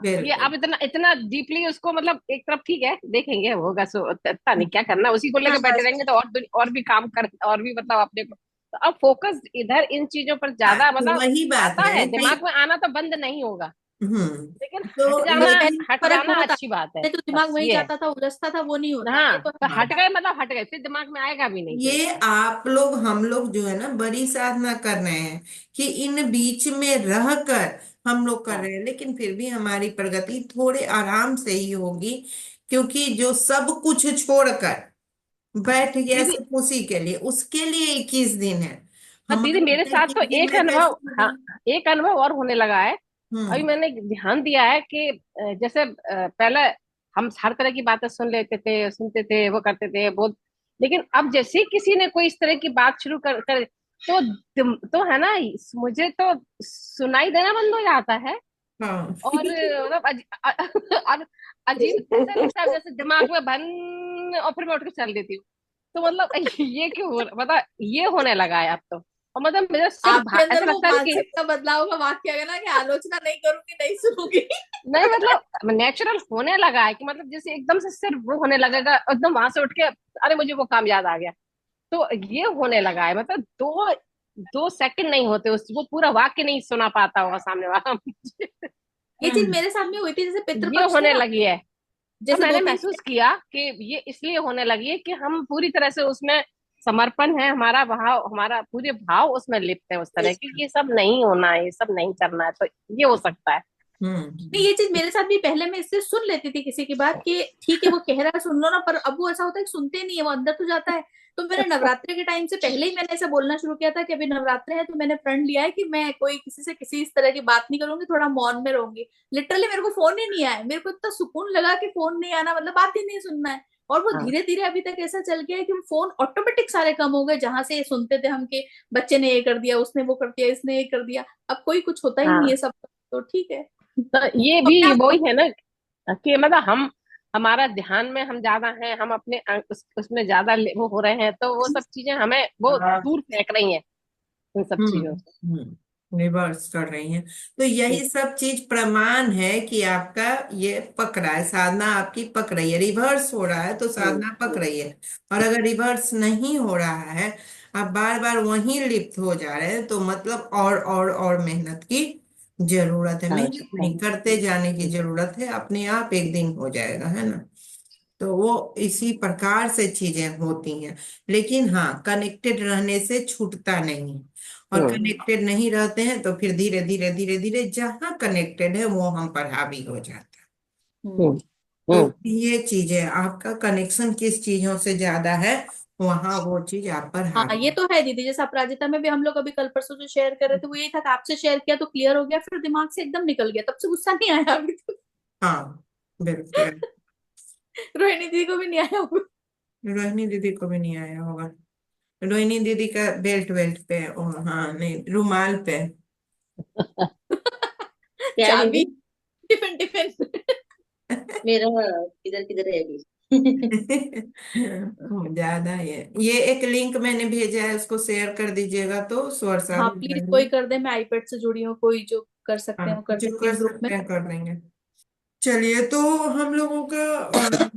ये बिल्कुल। अब इतना इतना डीपली उसको, मतलब एक तरफ ठीक है, देखेंगे होगा, सो पता नहीं क्या करना, उसी को लेके हाँ बैठे बस, रहेंगे तो और भी काम कर, और भी मतलब अपने को। तो अब फोकस इधर इन चीजों पर हाँ ज्यादा, तो मतलब वही बात आता है है कि दिमाग में, आना तो बंद नहीं होगा, लेकिन तो हट लेकिन फर्क जाना बहुत अच्छी आता बात है। है, जो दिमाग बस वही ये है। जाता था, उलझता था, वो नहीं होता, ये हाँ, तो तो है हट बात। गए मतलब हट गए, फिर दिमाग में आएगा भी नहीं फिर। ये आप लोग हम लोग जो है ना बड़ी साधना कर रहे हैं कि इन बीच में रहकर हम लोग कर हाँ रहे हैं, लेकिन फिर भी हमारी प्रगति थोड़े आराम से ही होगी, क्योंकि जो सब कुछ छोड़कर बैठ गया दीदी, सिर्फ उसी के लिए, उसके लिए 21 दिन है। पर दीदी हमारे मेरे अंदर साथ तो 21 दिन एक में कैसे अनुभव, हाँ, होगा? एक अनुभव और होने लगा है। अभी हम्म। मैंने ध्यान दिया है कि जैसे पहले हम हर तरह की बातें सुन लेते थे, सुनते थे, वो करते थे बहुत, लेकिन अब जैसे ही किसी ने कोई इस तरह की बात शुरू कर तो तो है ना, मुझे तो सुनाई देना बंद हो जाता है। हाँ। और मतलब और अजीब ऐसा लगता है जैसे दिमाग में बन, और फिर मैं उठ के चल देती हूँ। तो मतलब ये क्यों मतलब ये होने लगा है अब तो, और मतलब मेरा सिर्फ आपके अंदर ऐसा वो लगता है कि मानसिकता बदलाव का वाक्य है ना, कि आलोचना नहीं करूंगी, नहीं सुनूंगी। नहीं, मतलब नेचुरल होने लगा है कि मतलब जैसे एकदम से सिर्फ वो होने लगेगा, एकदम वहां से उठ के अरे मुझे वो काम याद आ गया। तो ये होने लगा है, मतलब दो दो सेकंड नहीं होते उस, वो पूरा वाक्य नहीं सुना पाता होगा सामने वाला। ये चीज मेरे साथ में हुई थी, जैसे ये पितृपक्ष थे होने ना, लगी है। तो जैसे दो मैंने तीन महसूस किया कि ये इसलिए होने लगी है कि हम पूरी तरह से उसमें समर्पण है, हमारा भाव, हमारा पूरे भाव उसमें लिप्त है उस तरह की, ये सब नहीं होना है, ये सब नहीं करना है, तो ये हो सकता है। हम्म। नहीं, ये चीज मेरे साथ भी, पहले मैं इससे सुन लेती थी किसी की बात कि ठीक है वो कह रहा है सुन लो ना, पर अब वो ऐसा होता है कि सुनते नहीं है, वो अंदर तो जाता है। तो मैंने नवरात्रि के टाइम से पहले ही मैंने ऐसा बोलना शुरू किया था कि अभी नवरात्रि है, तो मैंने प्रण लिया है कि मैं कोई किसी से किसी इस तरह की बात नहीं करूंगी, थोड़ा मौन में रहूंगी। लिटरली मेरे को फोन ही नहीं आया, मेरे को इतना सुकून लगा कि फोन नहीं आना मतलब बात ही नहीं सुनना है। और वो हाँ धीरे धीरे अभी तक ऐसा चल गया है कि फोन ऑटोमेटिक सारे कम हो गए, जहां से सुनते थे हम कि बच्चे ने ये कर दिया, उसने वो कर दिया, इसने ये कर दिया, अब कोई कुछ होता ही नहीं है हाँ, सब। तो ठीक है। तो ये तो भी अपने वही आप है ना कि मतलब हम, हमारा ध्यान में हम ज्यादा हैं, हम अपने उसमें ज्यादा वो हो रहे हैं, तो वो सब चीजें हमें वो दूर फेंक रही हैं इन सब चीजों से। रिवर्स कर रही हैं। तो यही सब चीज प्रमाण है कि आपका ये पक रहा है, साधना आपकी पक रही है, रिवर्स हो रहा है तो हम्म, साधना पक रही है। और अगर रिवर्स नहीं हो रहा है, आप बार बार वहीं लिप्त हो जा रहे हैं, तो मतलब और मेहनत की जरूरत है। मेहनत आवश्यकता नहीं, करते जाने की है। जरूरत है, अपने आप एक दिन हो जाएगा, है ना। तो वो इसी प्रकार से चीजें होती हैं। लेकिन हाँ, कनेक्टेड रहने से छूटता नहीं, और हम्म, कनेक्टेड नहीं रहते हैं तो फिर धीरे धीरे धीरे धीरे जहाँ कनेक्टेड है वो हम पर हावी हो जाता है। हम्म। हम्म, तो हम्म, ये चीज है, आपका कनेक्शन किस चीजों से ज्यादा है, वहां वो चीज आप पर हाँ, हावी ये है। तो है दीदी, जैसे अपराजिता में भी हम लोग अभी कल परसों जो शेयर कर रहे थे, वो यही था कि आपसे शेयर किया तो क्लियर हो गया, फिर दिमाग से एकदम निकल गया, तब से गुस्सा नहीं आया अभी तक। हाँ बिल्कुल। रोहिणी दीदी को भी नहीं आया होगा। रोहिणी दीदी को भी नहीं आया होगा। रोहिणी दीदी का बेल्ट वेल्ट पे, ओ हाँ, नहीं, रुमाल पे। क्या है चाबी, दीदी? Tiffin tiffin. मेरा किधर किधर है अभी? ज्यादा ये एक लिंक मैंने भेजा है, उसको शेयर कर दीजिएगा तो स्वर हाँ साहब प्लीज, कोई जाएंगे। कर दे, मैं आईपैड से जुड़ी हूँ, कोई जो कर सकते हाँ हैं वो कर जो देती कर है ग्रुप में। सकते हैं कर देंगे। चलिए, तो हम लोगों का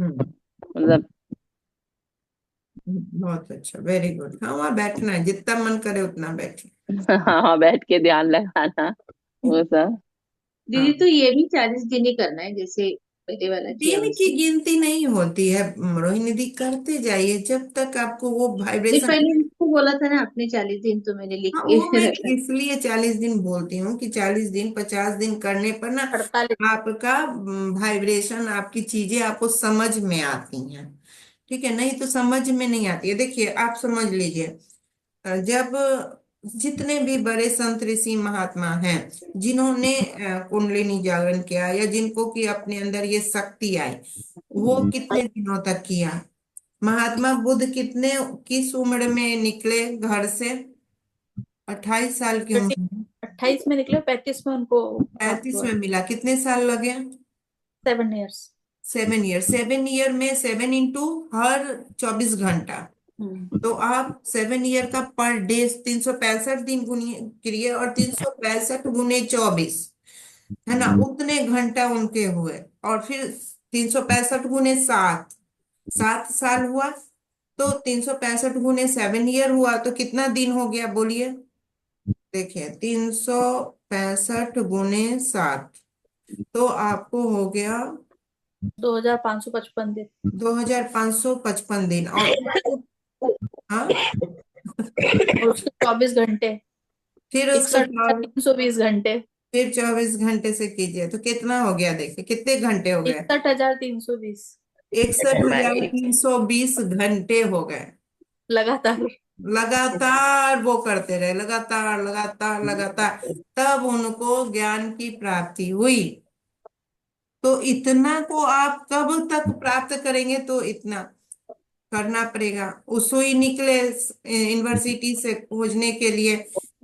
हम्म। मतलब। बहुत अच्छा, वेरी गुड। हाँ, वहाँ बैठना है, जितना मन करे उतना बैठे। हाँ, बैठ के ध्यान लगाना, वो सब। दीदी हाँ, तो ये भी 40 दिन ही करना है जैसे पहले वाला किया दिन की वैसे? गिनती नहीं होती है रोहिणी दी, करते जाइए जब तक आपको वो नहीं, वाइब्रेशन। पहले मुझको बोला था ना आपने 40 दिन, तो मैंने लिख हाँ, वो के मैं रखा। इसलिए 40 दिन बोलती हूँ कि 40 दिन 50 दिन करने पर ना 48। आपका वाइब्रेशन, आपकी चीजें आपको समझ में आती हैं। ठीक है, नहीं तो समझ में नहीं आती है। देखिए, आप समझ लीजिए, जब जितने भी बड़े संत ऋषि महात्मा हैं जिन्होंने कुंडलिनी जागरण किया, या जिनको कि अपने अंदर ये शक्ति आई, वो कितने दिनों तक किया। महात्मा बुद्ध कितने, किस उम्र में निकले घर से? 28 साल की उम्र में। 28 में निकले, 35 में उनको प्राप्त 35 हुआ। में मिला, कितने साल लगे? 7 इयर्स। 7 ईयर। 7 ईयर में 7 इंटू हर 24 घंटा। हम्म। तो आप 7 ईयर का पर डे 365 दिन गुनिए करिए, और 365 गुने 24, है ना, उतने घंटा उनके हुए। और फिर 365 गुने 7, 7 साल हुआ। तो 365 गुने 7 ईयर हुआ, तो कितना दिन हो गया बोलिए? देखिए, 365 गुने 7, तो आपको हो गया 2555 दिन। 2555 दिन। और हाँ, और उसके 24 घंटे, फिर उसका 61,320 घंटे। फिर 24 घंटे से कीजिए तो कितना हो गया, देखिए कितने घंटे हो गए? 61,320 इकसठ हजार तीन सौ बीस घंटे हो गए। लगातार। लगातार वो करते रहे, लगातार लगातार लगातार, तब उनको ज्ञान की प्राप्ति हुई। तो इतना को आप कब तक प्राप्त करेंगे? तो इतना करना पड़ेगा। उसो ही निकले यूनिवर्सिटी से खोजने के लिए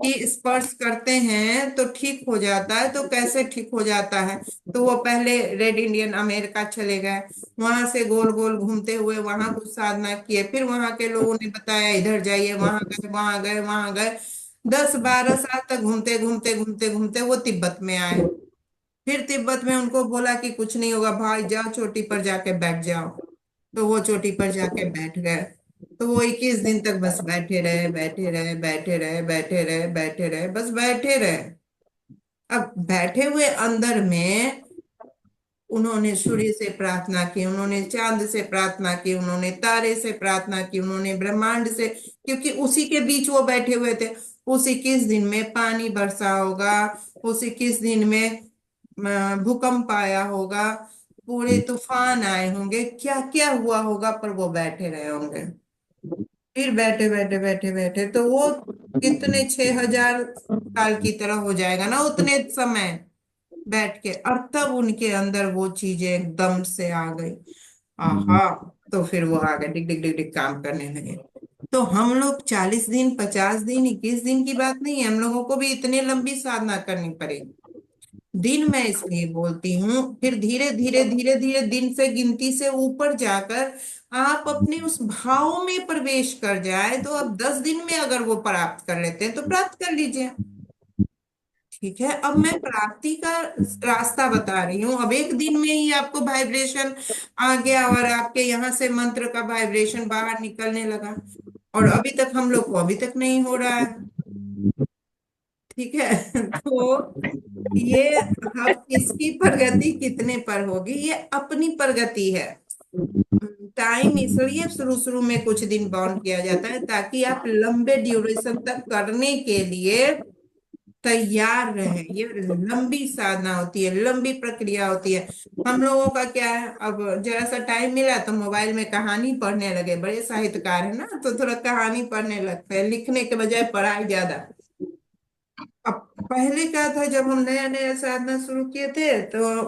कि स्पर्श करते हैं तो ठीक हो जाता है। तो कैसे ठीक हो जाता है? तो वो पहले रेड इंडियन अमेरिका चले गए, वहां से गोल गोल घूमते हुए वहां कुछ साधना किए, फिर वहां के लोगों ने बताया इधर जाइए, वहां गए, वहां गए, वहां गए। 10-12 साल तक घूमते घूमते घूमते घूमते वो तिब्बत में आए। फिर तिब्बत में उनको बोला कि कुछ नहीं होगा भाई, जाओ चोटी पर जाके बैठ जाओ। तो वो चोटी पर जाके बैठ गए। तो वो 21 दिन तक बस बैठे रहे, बैठे रहे, बैठे रहे, बैठे रहे, बैठे रहे, बस बैठे रहे। अब बैठे हुए अंदर में उन्होंने सूर्य से प्रार्थना की, उन्होंने चांद से प्रार्थना की, उन्होंने तारे से प्रार्थना की, उन्होंने ब्रह्मांड से, क्योंकि उसी के बीच वो बैठे हुए थे। उसी किस दिन में पानी बरसा होगा, उसी किस दिन में भूकंप आया होगा, पूरे तूफान आए होंगे, क्या क्या हुआ होगा, पर वो बैठे रहे होंगे। फिर बैठे बैठे बैठे बैठे तो वो कितने 6,000 साल की तरह हो जाएगा ना, उतने समय बैठ के, और तब उनके अंदर वो चीजें एकदम से आ गई। आहा। तो फिर वो आ गए, डिग डिग डिग डिग काम करने लगे। तो हम लोग 40 दिन 50 दिन 21 दिन की बात नहीं है, हम लोगों को भी इतने लंबी साधना करनी पड़ेगी। दिन मैं इसलिए बोलती हूँ, फिर धीरे धीरे धीरे धीरे दिन से गिनती से ऊपर जाकर आप अपने उस भाव में प्रवेश कर जाए, तो अब 10 दिन में अगर वो प्राप्त कर लेते हैं तो प्राप्त कर लीजिए। ठीक है, अब मैं प्राप्ति का रास्ता बता रही हूँ। अब एक दिन में ही आपको वाइब्रेशन आ गया, और आपके यहाँ से मंत्र का वाइब्रेशन बाहर निकलने लगा, और अभी तक हम लोग को अभी तक नहीं हो रहा है। ठीक है। तो ये, अब इसकी प्रगति कितने पर होगी, ये अपनी प्रगति है। टाइम इसलिए शुरू शुरू में कुछ दिन बाउंड किया जाता है, ताकि आप लंबे ड्यूरेशन तक करने के लिए तैयार रहे। ये लंबी साधना होती है, लंबी प्रक्रिया होती है। हम लोगों का क्या है, अब जरा सा टाइम मिला तो मोबाइल में कहानी पढ़ने लगे, बड़े साहित्यकार है ना, तो थोड़ा कहानी पढ़ने लगते हैं, लिखने के बजाय पढ़ाई ज्यादा। अब पहले क्या था, जब हम नया नया साधना शुरू किए थे, तो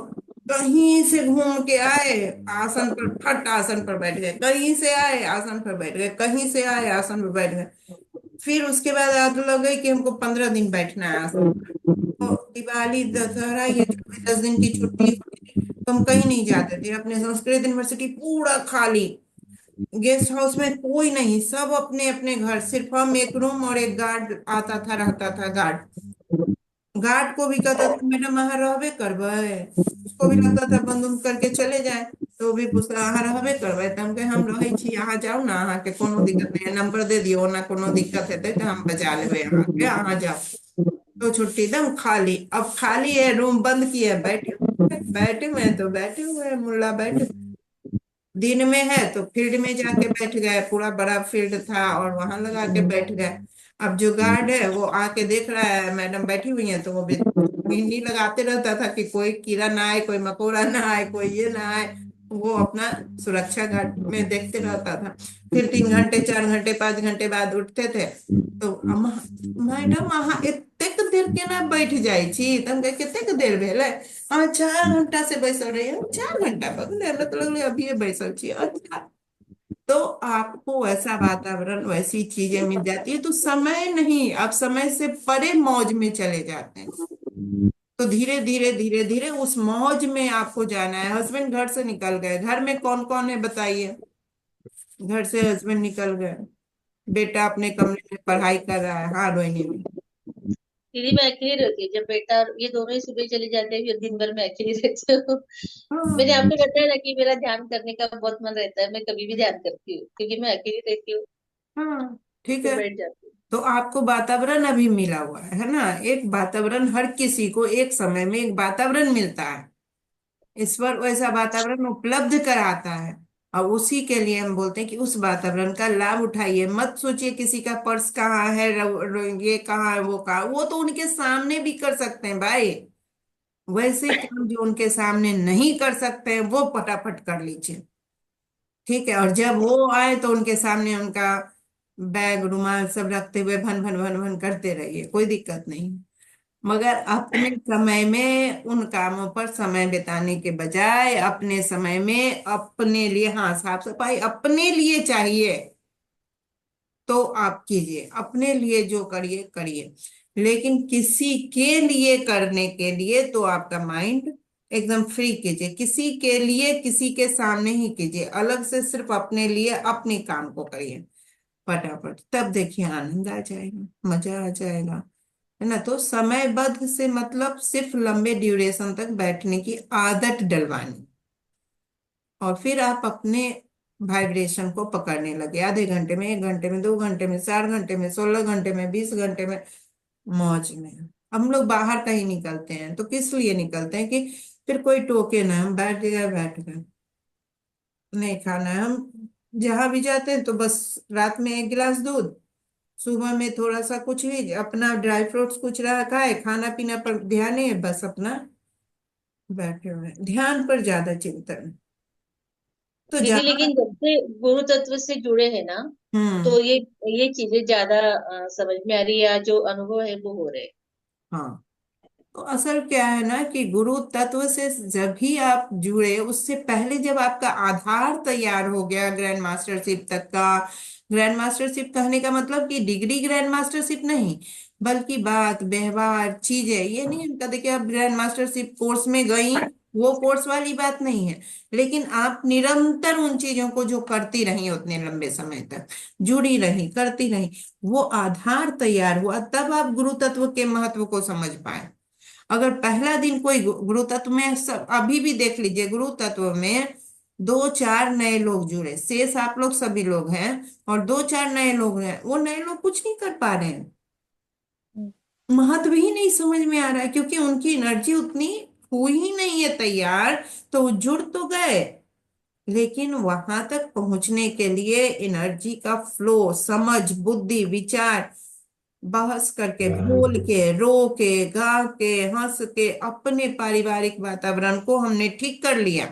कहीं से घूम के आए, आसन पर फट आसन पर बैठ गए, कहीं से आए आसन पर बैठ गए, कहीं से आए आसन पर बैठ गए। फिर उसके बाद आदत लग गई कि हमको 15 दिन बैठना है आसन पर। तो दिवाली दशहरा ये जो भी 10 दिन की छुट्टी होती थी, तो हम कहीं नहीं जाते थे। अपने संस्कृत यूनिवर्सिटी पूरा खाली, गेस्ट हाउस में कोई नहीं, सब अपने अपने घर, सिर्फ हम, एक रूम और एक गार्ड आता था, रहता था गार्ड। गार्ड को भी कहता था मैडम वहां रहबे करबे, उसको भी लगता था बंद उंद करके चले जाए। तो भी पूछता अहाँ रहबे करबै, तो हम कहे हम रहे छी, अहाँ जाओ ना, अहाँ के कोनो दिक्कत नहीं है, नंबर दे दियो ना, कोनो दिक्कत हेतै तो हम बजा लेबै अहाँ के, अहाँ जाओ। तो छुट्टी एकदम खाली, अब खाली है, रूम बंद किए, बैठे हुए हैं, तो बैठे हुए हैं, मुल्ला बैठे। दिन में है तो फील्ड में जाके बैठ गए, पूरा बड़ा फील्ड था और वहां लगा के बैठ गए। अब जो गार्ड है वो आके देख रहा है मैडम बैठी हुई है, तो वो भी मेहंदी लगाते रहता था कि कोई कीड़ा ना आए, कोई मकोड़ा ना आए, कोई ये ना आए। वो अपना सुरक्षा गार्ड में देखते रहता था। फिर 3 घंटे 4 घंटे 5 घंटे बाद उठते थे, तो मैडम अहाँ एतेक देर केना बैठ जाइ छी, तो हम कहे कतेक देर भेलै, हाँ 4 घंटा से बैसल रही है। 4 घंटा बगले हमरा तो लगले अभी बैसल छी। अच्छा, तो आपको वैसा वातावरण वैसी चीजें मिल जाती है, तो समय नहीं, आप समय से परे मौज में चले जाते हैं। तो धीरे धीरे धीरे धीरे उस मौज में आपको जाना है। हस्बैंड घर से निकल गए, घर में कौन कौन है बताइए। घर से हस्बैंड निकल गए, बेटा अपने कमरे में पढ़ाई कर रहा है, हाँ रोहिणी में। दीदी मैं अकेली रहती हूँ, जब बेटा और ये दोनों ही सुबह चले जाते हैं, फिर दिन भर मैं अकेली रहती हूँ। मैंने हाँ आपको बताया ना कि मेरा ध्यान करने का बहुत मन रहता है, मैं कभी भी ध्यान करती हूँ क्योंकि मैं अकेली रहती हूँ, हाँ ठीक तो है। बैठ जाती हूँ। तो आपको वातावरण अभी मिला हुआ है ना, एक वातावरण, हर किसी को एक समय में एक वातावरण मिलता है, ईश्वर वैसा वातावरण उपलब्ध कराता है। और उसी के लिए हम बोलते हैं कि उस वातावरण का लाभ उठाइए। मत सोचिए किसी का पर्स कहाँ है, ये कहाँ है, वो कहाँ, वो तो उनके सामने भी कर सकते हैं भाई। वैसे काम जो उनके सामने नहीं कर सकते हैं वो फटाफट कर लीजिए, ठीक है। और जब वो आए तो उनके सामने उनका बैग रुमाल सब रखते हुए भन भन भन भन करते रहिए, कोई दिक्कत नहीं। मगर अपने समय में उन कामों पर समय बिताने के बजाय अपने समय में अपने लिए, हाँ साफ सफाई अपने लिए चाहिए तो आप कीजिए, अपने लिए जो करिए करिए, लेकिन किसी के लिए करने के लिए तो आपका माइंड एकदम फ्री कीजिए। किसी के लिए किसी के सामने ही कीजिए, अलग से सिर्फ अपने लिए अपने काम को करिए फटाफट, तब देखिए आनंद आ जाएगा, मजा आ जाएगा, है ना। तो समयबद्ध से मतलब सिर्फ लंबे ड्यूरेशन तक बैठने की आदत डलवानी, और फिर आप अपने वाइब्रेशन को पकड़ने लगे, आधे घंटे में, 1 घंटे में, 2 घंटे में, 4 घंटे में, 16 घंटे में, 20 घंटे में, मौज में। हम लोग बाहर कहीं निकलते हैं तो किस लिए निकलते हैं कि फिर कोई टोके ना, हम बैठ गए बैठ गए, नहीं खाना है। हम जहां भी जाते हैं तो बस रात में 1 गिलास दूध, सुबह में थोड़ा सा कुछ भी अपना ड्राई फ्रूट्स कुछ रहा खाए, खाना पीना पर ध्यान नहीं है, बस अपना बैठे हुए हैं। ध्यान पर ज्यादा चिंतन, तो दीदी जहाँ, लेकिन जब से गुरु तत्व से जुड़े हैं ना, तो हम्म, ये चीजें ज्यादा समझ में आ रही है, या जो अनुभव है वो हो रहे हैं। हाँ। तो असल क्या है ना कि गुरु तत्व से जब भी आप जुड़े, उससे पहले जब आपका आधार तैयार हो गया ग्रैंड मास्टरशिप तक का, ग्रैंड मास्टरशिप कहने का मतलब कि डिग्री ग्रैंड मास्टरशिप नहीं, बल्कि बात व्यवहार चीजें, ये नहीं हम कहते कि आप ग्रैंड मास्टरशिप कोर्स में गई, वो कोर्स वाली बात नहीं है। लेकिन आप निरंतर उन चीजों को जो करती रही उतने लंबे समय तक, जुड़ी रही करती रही, वो आधार तैयार हुआ, तब आप गुरु तत्व के महत्व को समझ पाए। अगर पहला दिन कोई गुरु तत्व में, सब अभी भी देख लीजिए, गुरु तत्व में 2 4 नए लोग जुड़े, शेष आप लोग सभी लोग हैं, और 2 4 नए लोग हैं, वो नए लोग कुछ नहीं कर पा रहे हैं, महत्व ही नहीं समझ में आ रहा है, क्योंकि उनकी एनर्जी उतनी हुई ही नहीं है तैयार। तो वो जुड़ तो गए, लेकिन वहां तक पहुंचने के लिए एनर्जी का फ्लो, समझ, बुद्धि, विचार, बहस करके, बोल के, रो के, गा के, हंस के अपने पारिवारिक वातावरण को हमने ठीक कर लिया,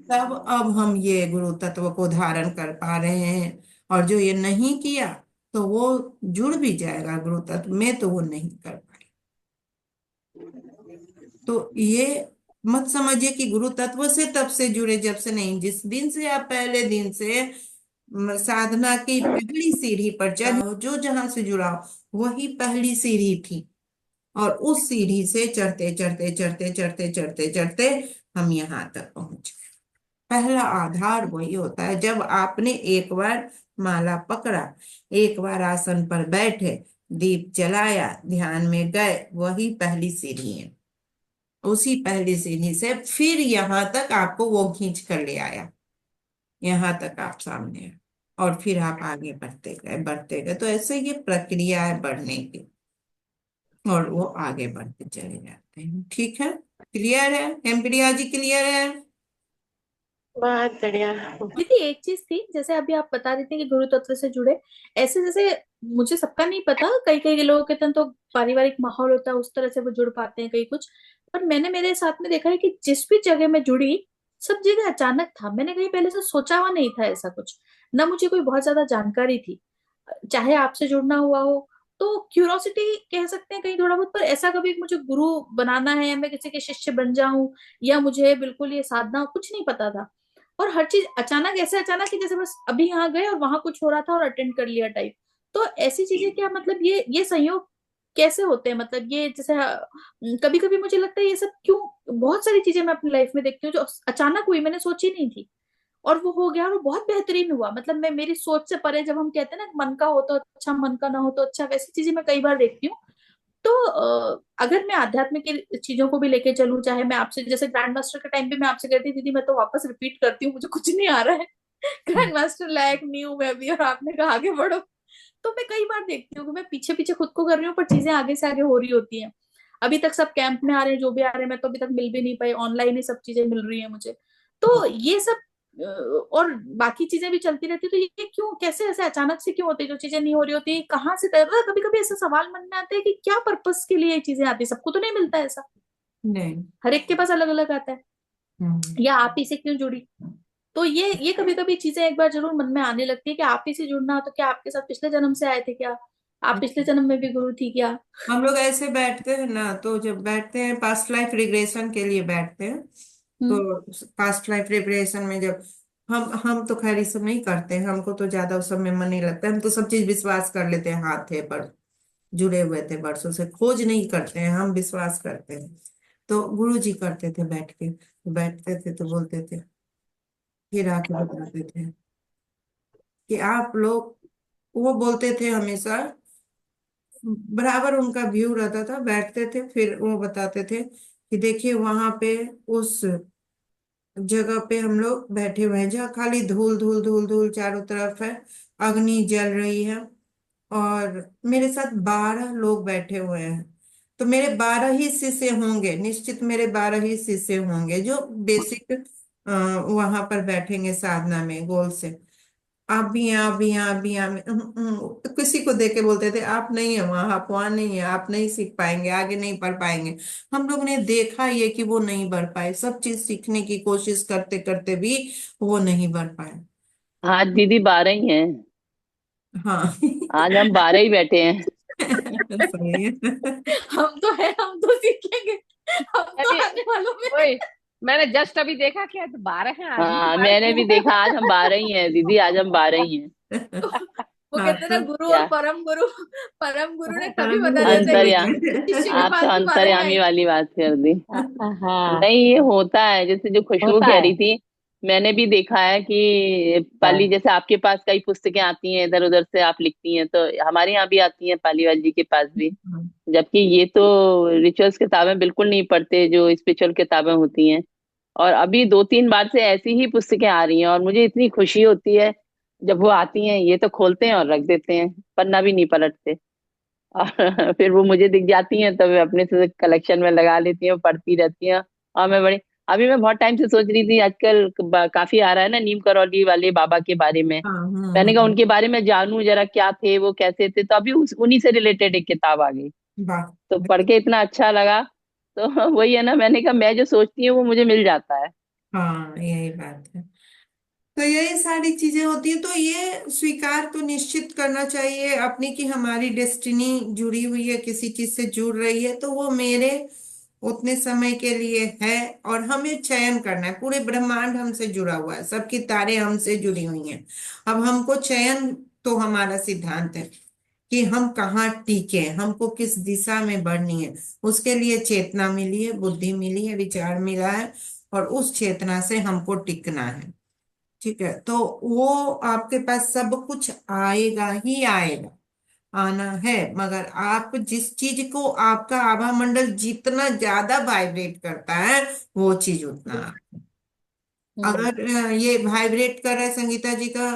तब अब हम ये गुरु तत्व को धारण कर पा रहे हैं। और जो ये नहीं किया तो वो जुड़ भी जाएगा गुरु तत्व में, तो वो नहीं कर पाए। तो ये मत समझिए कि गुरु तत्व से तब से जुड़े, जब से नहीं, जिस दिन से आप पहले दिन से साधना की पहली सीढ़ी पर चढ़े हो, जो जहां से जुड़ा हो वही पहली सीढ़ी थी, और उस सीढ़ी से चढ़ते चढ़ते चढ़ते चढ़ते चढ़ते चढ़ते हम यहाँ तक पहुंच गए। पहला आधार वही होता है, जब आपने एक बार माला पकड़ा, एक बार आसन पर बैठे, दीप जलाया, ध्यान में गए, वही पहली सीढ़ी है। उसी पहली सीढ़ी से फिर यहाँ तक आपको वो खींच कर ले आया, यहाँ तक आप सामने आए, और फिर आप आगे बढ़ते गए बढ़ते गए। तो ऐसे ये प्रक्रिया है बढ़ने की, और वो आगे बढ़ते चले जाते हैं। ठीक है, क्लियर है? एम्प्रिया जी क्लियर है? बहुत बढ़िया। दीदी एक चीज थी, जैसे अभी आप बता रही थी कि गुरु तत्व से जुड़े, ऐसे जैसे मुझे सबका नहीं पता, कई कई लोगों के तो पारिवारिक माहौल होता है उस तरह से वो जुड़ पाते हैं, कई कुछ। पर मैंने मेरे साथ में देखा है कि जिस भी जगह मैं जुड़ी, सब जगह अचानक था, मैंने कहीं पहले से सोचा हुआ नहीं था ऐसा कुछ, ना मुझे कोई बहुत ज्यादा जानकारी थी। चाहे आपसे जुड़ना हुआ हो तो क्यूरोसिटी कह सकते हैं कहीं थोड़ा बहुत, पर ऐसा कभी मुझे गुरु बनाना है या मैं किसी के शिष्य बन जाऊं, या मुझे बिल्कुल ये साधना, कुछ नहीं पता था। और हर चीज अचानक, ऐसे अचानक कि जैसे बस अभी यहाँ गए और वहां कुछ हो रहा था और अटेंड कर लिया टाइप। तो ऐसी चीजें क्या, मतलब ये संयोग कैसे होते हैं, मतलब ये जैसे कभी कभी मुझे लगता है ये सब क्यों, बहुत सारी चीजें मैं अपनी लाइफ में देखती हूँ जो अचानक हुई, मैंने सोची नहीं थी, और वो हो गया और वो बहुत बेहतरीन हुआ। मतलब मैं, मेरी सोच से परे, जब हम कहते हैं ना मन का हो तो अच्छा, मन का ना हो तो अच्छा, वैसी चीजें मैं कई बार देखती हूँ। तो अगर मैं आध्यात्मिक की चीजों को भी लेके चलूं, चाहे मैं आपसे जैसे ग्रैंड मास्टर के टाइम पे मैं आपसे कहती थी दीदी, मैं तो वापस रिपीट करती हूँ, मुझे कुछ नहीं आ रहा है, ग्रैंड मास्टर लायक नहीं हूं मैं अभी, और आपने कहा आगे बढ़ो। तो मैं कई बार देखती हूँ कि मैं पीछे पीछे खुद को कर रही हूँ, पर चीजें आगे से आगे हो रही होती हैं। अभी तक सब कैंप में आ रहे हैं, जो भी आ रहे हैं, मैं तो अभी तक मिल भी नहीं पाई, ऑनलाइन ही सब चीजें मिल रही है मुझे। तो ये सब और बाकी चीजें भी चलती रहती, तो ये क्यों, कैसे ऐसे अचानक से क्यों होती है, जो चीजें नहीं हो रही होती कहाँ से कभी कभी ऐसा सवाल मन में आता है कि क्या पर्पस के लिए ये चीजें आती है, सबको तो नहीं मिलता है ऐसा, नहीं। हर एक के पास अलग अलग आता है, हम्म। या आप ही से क्यों जुड़ी। तो ये कभी कभी चीजें एक बार जरूर मन में आने लगती है कि आप ही से जुड़ना हो, तो क्या आपके साथ पिछले जन्म से आए थे क्या, आप पिछले जन्म में भी गुरु थी क्या। हम लोग ऐसे बैठते हैं ना, तो जब बैठते हैं पास्ट लाइफ रिग्रेशन के लिए बैठते हैं, हम्म। तो पास्ट लाइफ रिग्रेशन में जब हम तो खैर ये सब नहीं करते हैं, हमको तो ज्यादा उस सब में मन नहीं लगता है, हम तो सब चीज विश्वास कर लेते हैं, हाथ थे पर जुड़े हुए थे बरसों से, खोज नहीं करते हैं, हम विश्वास करते हैं। तो गुरु जी करते थे बैठ के, तो बैठते थे तो बोलते थे, फिर आके बताते थे कि आप लोग, वो बोलते थे हमेशा, बराबर उनका व्यू रहता था, बैठते थे फिर वो बताते थे कि देखिए वहां पे उस जगह पे हम लोग बैठे हुए हैं जहाँ खाली धूल धूल धूल धूल चारों तरफ है, अग्नि जल रही है, और मेरे साथ 12 लोग बैठे हुए हैं। तो मेरे 12 ही शिष्य होंगे, निश्चित मेरे 12 ही शिष्य होंगे जो बेसिक वहां पर बैठेंगे साधना में गोल से। आप भी हैं, आप भी हैं, आप भी हैं, तो किसी को देख के बोलते थे आप नहीं है वहां, आप वहां नहीं है, आप नहीं सीख पाएंगे, आगे नहीं बढ़ पाएंगे। हम लोग ने देखा ये कि वो नहीं बढ़ पाए, सब चीज सीखने की कोशिश करते करते भी वो नहीं बढ़ पाए। आज दीदी 12 ही हैं। हाँ। आज हम 12 ही बैठे हैं। सही है। हम तो है, हम तो सीखेंगे, हम तो अभी आने वालों में। वही मैंने जस्ट अभी देखा कि आज 12 हैं, आज ही हाँ, तुम्हारे मैंने भी देखा, आज हम 12 ही हैं दीदी, आज हम 12 ही हैं। तो वो हाँ कहते हैं ना, तो गुरु और क्या परम गुरु ने तभी हम बता वही दिया था कि अंतर्या शिष्य के आप तो पास भी 12 अंतर्यामी आएंगे। वाली बात कर दी। हाँ, नहीं, ये होता है, जैसे जो खुशबू होता कह है। रही थी, मैंने भी देखा है कि पाली, हाँ, जैसे आपके पास कई पुस्तकें आती हैं इधर उधर से, आप लिखती हैं, तो हमारे यहाँ भी आती हैं पालीवाल जी के पास भी। जबकि ये तो रिचुअल्स किताबें बिल्कुल नहीं पढ़ते, जो स्पिरिचुअल किताबें होती हैं। और अभी 2-3 बार से ऐसी ही पुस्तकें आ रही हैं, और मुझे इतनी खुशी होती है जब वो आती हैं। ये तो खोलते हैं और रख देते हैं, पन्ना भी नहीं पलटते, और फिर वो मुझे दिख जाती हैं, तो मैं अपने से कलेक्शन में लगा लेती हूँ, पढ़ती रहती हूँ। और मैं बड़ी, अभी मैं बहुत टाइम से सोच रही थी, आजकल काफी आ रहा है ना नीम करौली वाले बाबा के बारे में। हाँ। मैंने कहा उनके बारे में जानूं जरा, क्या थे वो, कैसे थे, तो अभी उन्हीं से रिलेटेड एक किताब आ गई, वाह। तो पढ़ के इतना अच्छा लगा। तो वही है ना, मैंने कहा मैं जो सोचती हूँ वो मुझे मिल जाता है। हाँ यही बात है। तो यही सारी चीजें होती है, तो ये स्वीकार तो निश्चित करना चाहिए अपनी कि हमारी डेस्टिनी जुड़ी हुई है, किसी चीज से जुड़ रही है, तो वो मेरे उतने समय के लिए है, और हमें चयन करना है। पूरे ब्रह्मांड हमसे जुड़ा हुआ है, सबकी तारे हमसे जुड़ी हुई हैं। अब हमको चयन, तो हमारा सिद्धांत है कि हम कहाँ टिके, हमको किस दिशा में बढ़नी है। उसके लिए चेतना मिली है, बुद्धि मिली है, विचार मिला है, और उस चेतना से हमको टिकना है। ठीक है, तो वो आपके पास सब कुछ आएगा ही आएगा, आना है, मगर आप जिस चीज को आपका आभा मंडल जितना ज्यादा वाइब्रेट करता है वो चीज उतना। हम्म। अगर ये वाइब्रेट कर रहा है संगीता जी का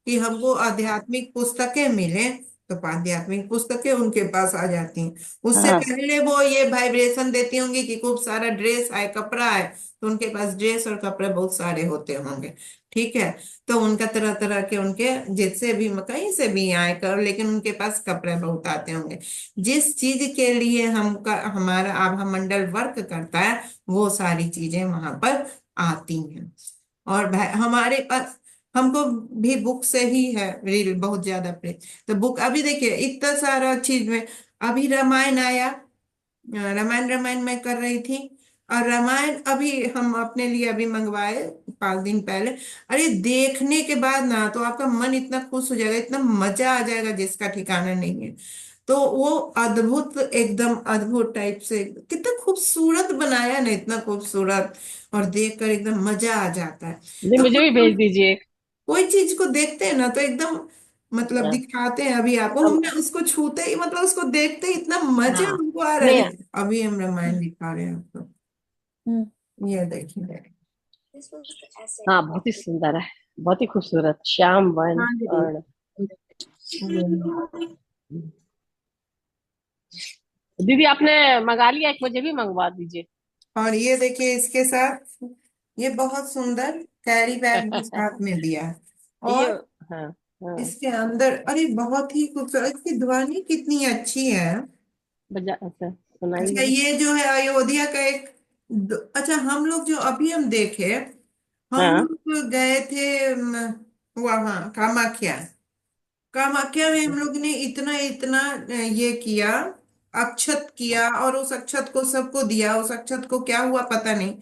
कि हमको आध्यात्मिक पुस्तकें मिले, तो आध्यात्मिक पुस्तकें उनके पास आ जाती हैं। उससे हाँ। पहले वो ये वाइब्रेशन देती होंगी कि खूब सारा ड्रेस आए, कपड़ा आए, तो उनके पास ड्रेस और कपड़े बहुत सारे होते होंगे। ठीक है, तो उनका तरह तरह के उनके जिससे भी कहीं से भी आए कर, लेकिन उनके पास कपड़े बहुत आते होंगे। जिस चीज के लिए हमका हमारा आभा मंडल वर्क करता है वो सारी चीजें वहां पर आती हैं। और हमारे पास हमको भी बुक से ही है रील बहुत ज्यादा प्रेम। तो बुक अभी देखिए इतना सारा चीज में, अभी रामायण आया, रामायण रामायण मैं कर रही थी, और रामायण अभी हम अपने लिए अभी मंगवाए 5 दिन पहले। अरे देखने के बाद ना तो आपका मन इतना खुश हो जाएगा, इतना मजा आ जाएगा जिसका ठिकाना नहीं है। तो वो अद्भुत, एकदम अद्भुत टाइप से कितना खूबसूरत बनाया ना, इतना खूबसूरत, और देखकर एकदम मजा आ जाता है। जी तो मुझे भी भेज दीजिए। कोई चीज को देखते हैं ना तो एकदम मतलब हाँ। दिखाते हैं, अभी आपको हम। हमने उसको छूते ही मतलब उसको देखते ही इतना मजा हाँ। हमको आ रहा है। नहीं। देखिए अभी हम रामायण दिखा रहे हैं आपको, हम्म। ये देखिए। हाँ बहुत ही सुंदर है, बहुत ही खूबसूरत श्याम वन। हाँ दीदी। और ये- दीदी आपने मंगा लिया, एक मुझे भी मंगवा दीजिए। और ये देखिए इसके साथ ये बहुत सुंदर कैरी बैग भी साथ में दिया है। ये। और हाँ। हाँ। इसके अंदर अरे बहुत ही खूबसूरत, इसकी ध्वनि कितनी अच्छी है। बजा अच्छा अच्छा सुनाइए। ये जो है अयोध्या का एक अच्छा हम लोग जो अभी हम देखे, हम हाँ। लोग गए थे वहाँ कामाख्या। कामाख्या में हम लोग ने इतना इतना ये किया, अक्षत किया, और उस अक्षत को सबको दिया। उस अक्षत को क्या हुआ पता नहीं।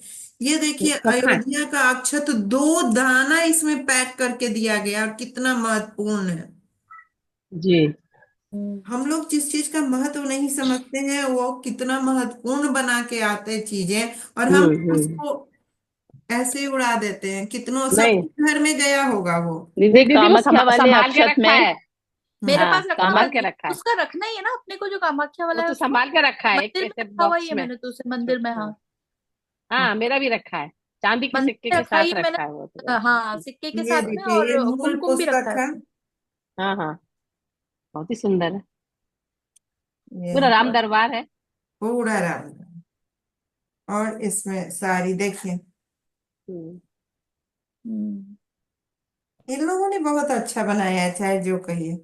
ये देखिए कब खाए? अयोध्या का अक्षत 2 दाना इसमें पैक करके दिया गया, और कितना महत्वपूर्ण है। जी। हम्म। हम लोग जिस चीज का महत्व नहीं समझते हैं वो कितना महत्वपूर्ण बना के आते हैं चीजें, और हम हम्म। उसको ऐसे ही उड़ा देते हैं। कितनों नहीं सबके घर में गया होगा वो। दीदी नहीं दीदी, वो कामाख्या वाले संभाल के अक्षत रखा में, है। मेरे हाँ पास रखा हुआ संभाल है के दीदी, रखा है। उसका रखना ही है ना अपने को, जो कामाख्या वो वाला है तो उसको संभाल के रखा है एक मंदिर में ऐसे रखा हुआ ही बॉक्स है, में। मैंने तो उसे मंदिर में। हाँ। हाँ। हाँ मेरा भी रखा है, चांदी के सिक्के मंदिर में के रखा ही साथ है मैंने। रखा है वो तो। हाँ, सिक्के के ये साथ में, देखिए और ये मूल कुमकुम भी रखा पुस्तक है है। उसमें। हाँ हाँ बहुत ही सुंदर है, ये पूरा राम दरबार है। पूरा राम, और इसमें सारी देखिए हम्म। हम्म। इन लोगों ने बहुत अच्छा बनाया है, चाहे जो कहिए।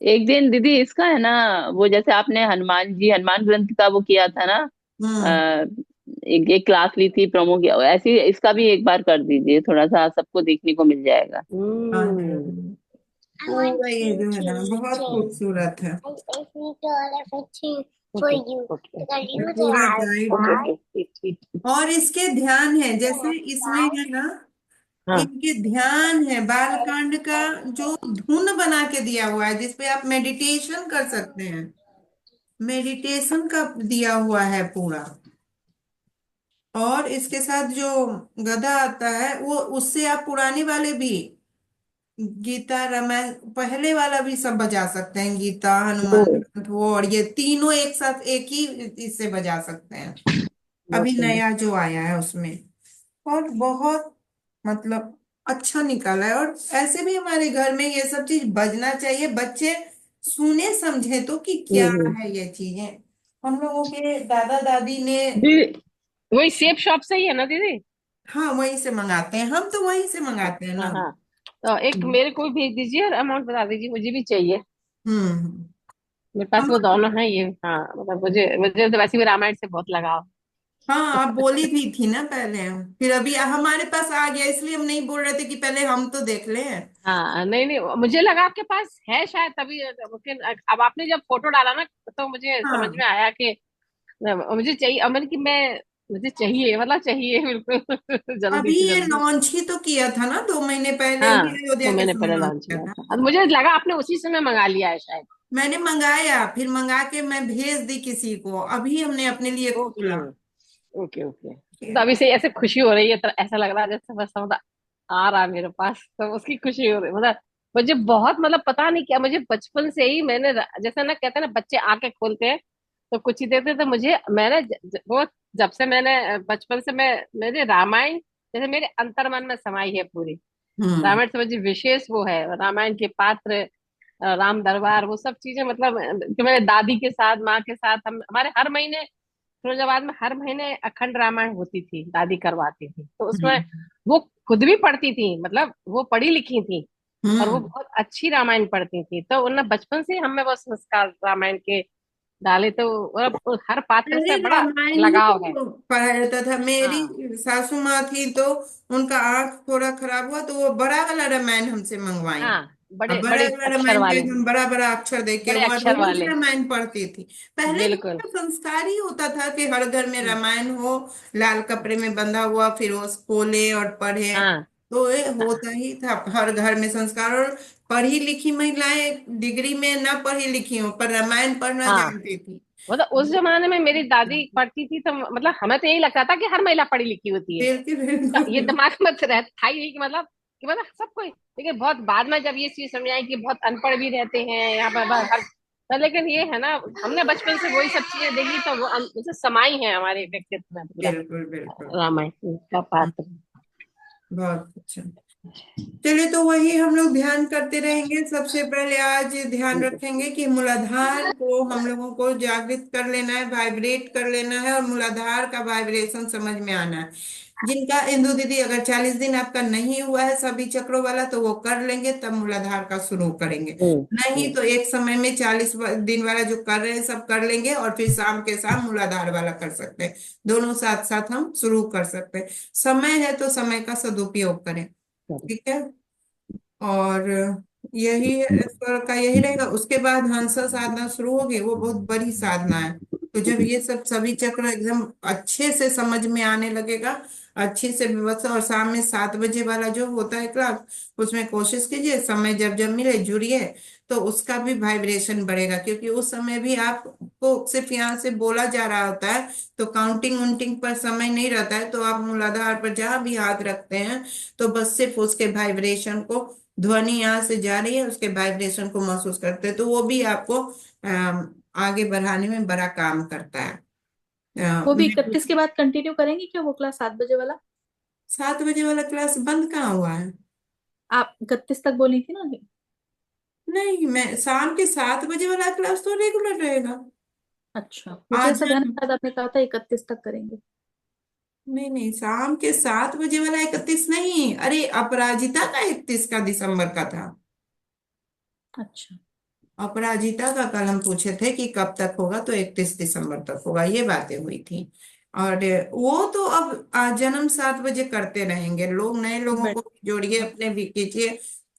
एक दिन दीदी इसका है ना, वो जैसे आपने हनुमान जी हनुमान ग्रंथ का वो किया था ना, हम्म। अ, एक क्लास ली थी, प्रोमो किया, ऐसे इसका भी एक बार कर दीजिए, थोड़ा सा सबको देखने को मिल जाएगा। हाँ हम्म। पूरा ये जो है ना बहुत खूबसूरत है। ओके ओके ये पूरा गाइड है। ओके ठीक। और इसके ध्यान है, जैसे इसमें है ना, हाँ। इनके ध्यान है बालकांड का, जो धुन बना के दिया हुआ है जिसपे आप मेडिटेशन कर सकते हैं। मेडिटेशन का दिया हुआ है पूरा। और इसके साथ जो गधा आता है वो, उससे आप पुराने वाले भी गीता रामायण पहले वाला भी सब बजा सकते हैं, गीता ओ। हनुमान ग्रंथ वो, और ये तीनों एक साथ एक ही इससे बजा सकते हैं। अभी ओके। नया जो आया है उसमें। और बहुत मतलब अच्छा निकाला है। और ऐसे भी हमारे घर में ये सब चीज बजना चाहिए, बच्चे सुने समझे तो कि क्या हम्म। है ये चीजें। हम लोगों के दादा दादी ने, दीदी वही सेफ शॉप से ही है ना दीदी? हाँ वहीं से मंगाते हैं, हम तो वहीं से मंगाते हैं हाँ ना। हाँ। तो एक हम्म। मेरे को भी भेज दीजिए और अमाउंट बता दीजिए, मुझे भी चाहिए। हम्म। मेरे पास हम वो दोनों है ये। हाँ मतलब मुझे मुझे तो वैसे भी रामायण से बहुत लगाव। हाँ आप बोली भी थी ना पहले, फिर अभी हमारे पास आ गया इसलिए हम नहीं बोल रहे थे कि पहले हम तो देख लें। हाँ नहीं नहीं, मुझे लगा आपके पास है शायद तभी, लेकिन अब आपने जब फोटो डाला ना तो मुझे समझ हाँ में आया कि मुझे चाहिए अमन की मैं, मुझे चाहिए मतलब चाहिए बिल्कुल जल्दी अभी से ये जल्दी। लॉन्च ही तो किया था ना, 2 महीने पहले ही हाँ अयोध्या तो के मैंने समय पहले लॉन्च लॉन्च किया किया था। था, अब मुझे लगा आपने उसी समय मंगा लिया है शायद। मैंने मंगाया, फिर मंगा के मैं भेज दी किसी को, अभी हमने अपने लिए ओके खोला। Okay okay. तो अभी से ऐसे खुशी हो रही है, तो ऐसा लग रहा है जैसे बस मतलब आ रहा है मेरे पास, तो उसकी खुशी हो रही मतलब मुझे बहुत मतलब पता नहीं क्या, मुझे बचपन से ही मैंने जैसे ना कहते हैं ना बच्चे आंखें खोलते हैं तो कुछ ही देते, तो मुझे मैंने वो जब से मैंने बचपन से मैं मेरे रामायण जैसे मेरे अंतर्मन में समाई है पूरी। हम्म। रामायण से मुझे विशेष वो है, रामायण के पात्र, राम दरबार, वो सब चीजें मतलब कि मेरे दादी के साथ माँ के साथ हम हमारे हर महीने फिरोजाबाद में हर महीने अखंड रामायण होती थी, दादी करवाती थी, तो उसमें हम्म। वो खुद भी पढ़ती थी, मतलब वो पढ़ी लिखी थी और वो हम्म। बहुत अच्छी रामायण पढ़ती थी, तो उन्होंने बचपन से ही हमें वो संस्कार रामायण के डाले, तो और हर पात्र अरे से बड़ा रामायण ही लगाव है। तो पढ़ाया जाता था। हाँ मेरी सासू माँ थी तो उनका आंख थोड़ा खराब हुआ तो वो बड़ा वाला रामायण हमसे मंगवाई। हाँ, अब बड़े बड़ा बड़े वाला अक्षर रामायण पे वाले, एकदम बड़ा बड़ा अक्षर देके बड़े वो अक्षर रोज वाले, रामायण पढ़ती थी। पहले तो बिल्कुल। उनका संस्कार ही होता था कि हर घर में रामायण हो, लाल कपड़े में बंधा हुआ, फिर वो खोले और पढ़े। हाँ तो ये होता ही था हर घर में संस्कार। और पढ़ी लिखी महिलाएं डिग्री में ना पढ़ी लिखी हो पर रामायण पढ़ना हाँ, जानती थी। मतलब उस जमाने में मेरी दादी पढ़ती थी तो मतलब हमें तो यही लगता था कि हर महिला पढ़ी लिखी होती है, बिल्कुल ये बिल्कुल। दिमाग में तो था ही नहीं कि मतलब सब कोई, लेकिन बहुत बाद में जब ये चीज समझ आई कि बहुत अनपढ़ भी रहते हैं यहाँ पर हर, तो लेकिन ये है ना, हमने बचपन से वही सब चीजें देखी तो वो जैसे समाई है हमारे व्यक्तित्व में पूरा बिल्कुल बिल्कुल। रामायण का हम्म, पात्र। बहुत अच्छा। चलिए तो वही हम लोग ध्यान करते रहेंगे। सबसे पहले आज ध्यान रखेंगे कि मूलाधार को हम लोगों को जागृत कर लेना है, वाइब्रेट कर लेना है और मूलाधार का वाइब्रेशन समझ में आना है। जिनका इंदु दीदी अगर 40 दिन आपका नहीं हुआ है सभी चक्रों वाला तो वो कर लेंगे, तब मूलाधार का शुरू करेंगे। नहीं हम्म। तो एक समय में 40 दिन वाला जो कर रहे हैं सब कर लेंगे और फिर शाम के शाम मूलाधार वाला कर सकते हैं। दोनों साथ साथ हम शुरू कर सकते हैं। समय है तो समय का सदुपयोग करें। ठीक है। और यही ईश्वर का यही रहेगा। उसके बाद हंसा साधना शुरू होगी, वो बहुत बड़ी साधना है। तो जब ये सब सभी चक्र एकदम अच्छे से समझ में आने लगेगा, अच्छे से व्यवस्था, और शाम में 7 बजे वाला जो होता है क्लास, उसमें कोशिश कीजिए समय जब जब मिले जुड़िए। तो उसका भी वाइब्रेशन बढ़ेगा क्योंकि उस समय भी आपको सिर्फ यहाँ से बोला जा रहा होता है। तो काउंटिंग उंटिंग पर समय नहीं रहता है, तो आप मूलाधार पर जहां भी हाथ रखते हैं तो बस सिर्फ उसके वाइब्रेशन को, ध्वनि यहाँ से जा रही है उसके वाइब्रेशन को महसूस करते हैं, तो वो भी आपको आगे बढ़ाने में बड़ा काम करता है। वो भी 31 के बाद कंटिन्यू करेंगे क्या, वो क्लास 7 बजे वाला? 7 बजे वाला क्लास बंद कहाँ हुआ है? आप 31 तक बोली थी ना अभी। नहीं, मैं शाम के 7 बजे वाला क्लास तो रेगुलर रहेगा। अच्छा, मुझे आज ऐसा ध्यान है, शायद आपने कहा था 31 तक करेंगे। नहीं नहीं, शाम के 7 बजे वाला 31 नहीं, अरे अपराजिता का 31 का दिसंबर का था। अच्छा। अपराजिता का कल हम पूछे थे कि कब तक होगा, तो 31 दिसंबर तक होगा, ये बातें हुई थी। और वो तो अब जन्म 7 बजे करते रहेंगे लोग, नए लोगों बट को जोड़िए अपने भी कीजिए,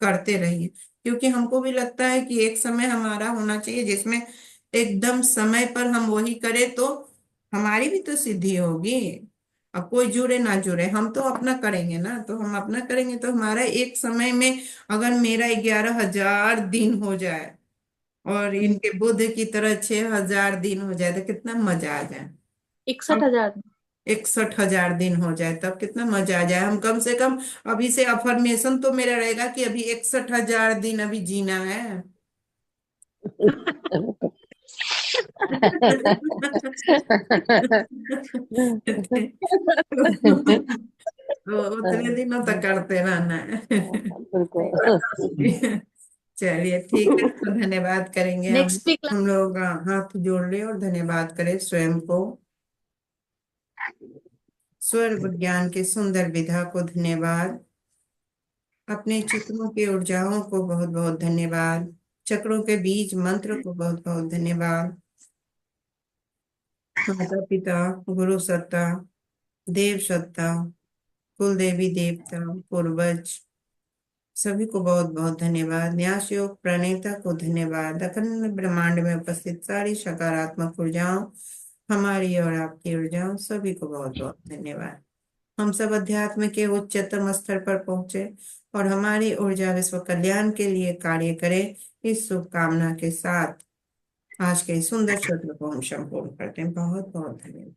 करते रहिए। क्योंकि हमको भी लगता है कि एक समय हमारा होना चाहिए जिसमें एकदम समय पर हम वही करें, तो हमारी भी तो सिद्धि होगी। अब कोई जुड़े ना जुड़े, हम तो अपना करेंगे ना, तो हम अपना करेंगे तो हमारा एक समय में, अगर मेरा 11,000 दिन हो जाए और इनके बुध की तरह 6,000 दिन हो जाए तो कितना मजा आ जाए। 61,000। 61,000 दिन हो जाए तब कितना मजा आ जाए। हम कम से कम अभी से अफर्मेशन तो मेरा रहेगा कि अभी 61,000 दिन अभी जीना है। तो उतने दिनों तक करते रहना है। बिल्कुल। चलिए ठीक है, तो धन्यवाद करेंगे हम। Next week. हम लोग हाथ जोड़ ले और धन्यवाद करें स्वयं को। स्वर विज्ञान के सुंदर विधा को धन्यवाद। अपने चक्रों की ऊर्जाओं को बहुत बहुत धन्यवाद। चक्रों के बीज मंत्र को बहुत बहुत धन्यवाद। माता पिता, गुरु सत्ता, देव सत्ता, कुल देवी देवता, पूर्वज, सभी को बहुत बहुत धन्यवाद। न्यास योग प्रणेता को धन्यवाद। अखंड ब्रह्मांड में उपस्थित सारी सकारात्मक ऊर्जाओं, हमारी और आपकी ऊर्जाओं, सभी को बहुत बहुत धन्यवाद। हम सब अध्यात्म के उच्चतम स्तर पर पहुंचे और हमारी ऊर्जा विश्व कल्याण के लिए कार्य करे, इस शुभकामना के साथ आज के इस सुंदर सत्र को हम संपूर्ण करते हैं। बहुत बहुत धन्यवाद।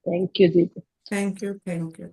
थैंक यू दीदी। Thank you, thank you.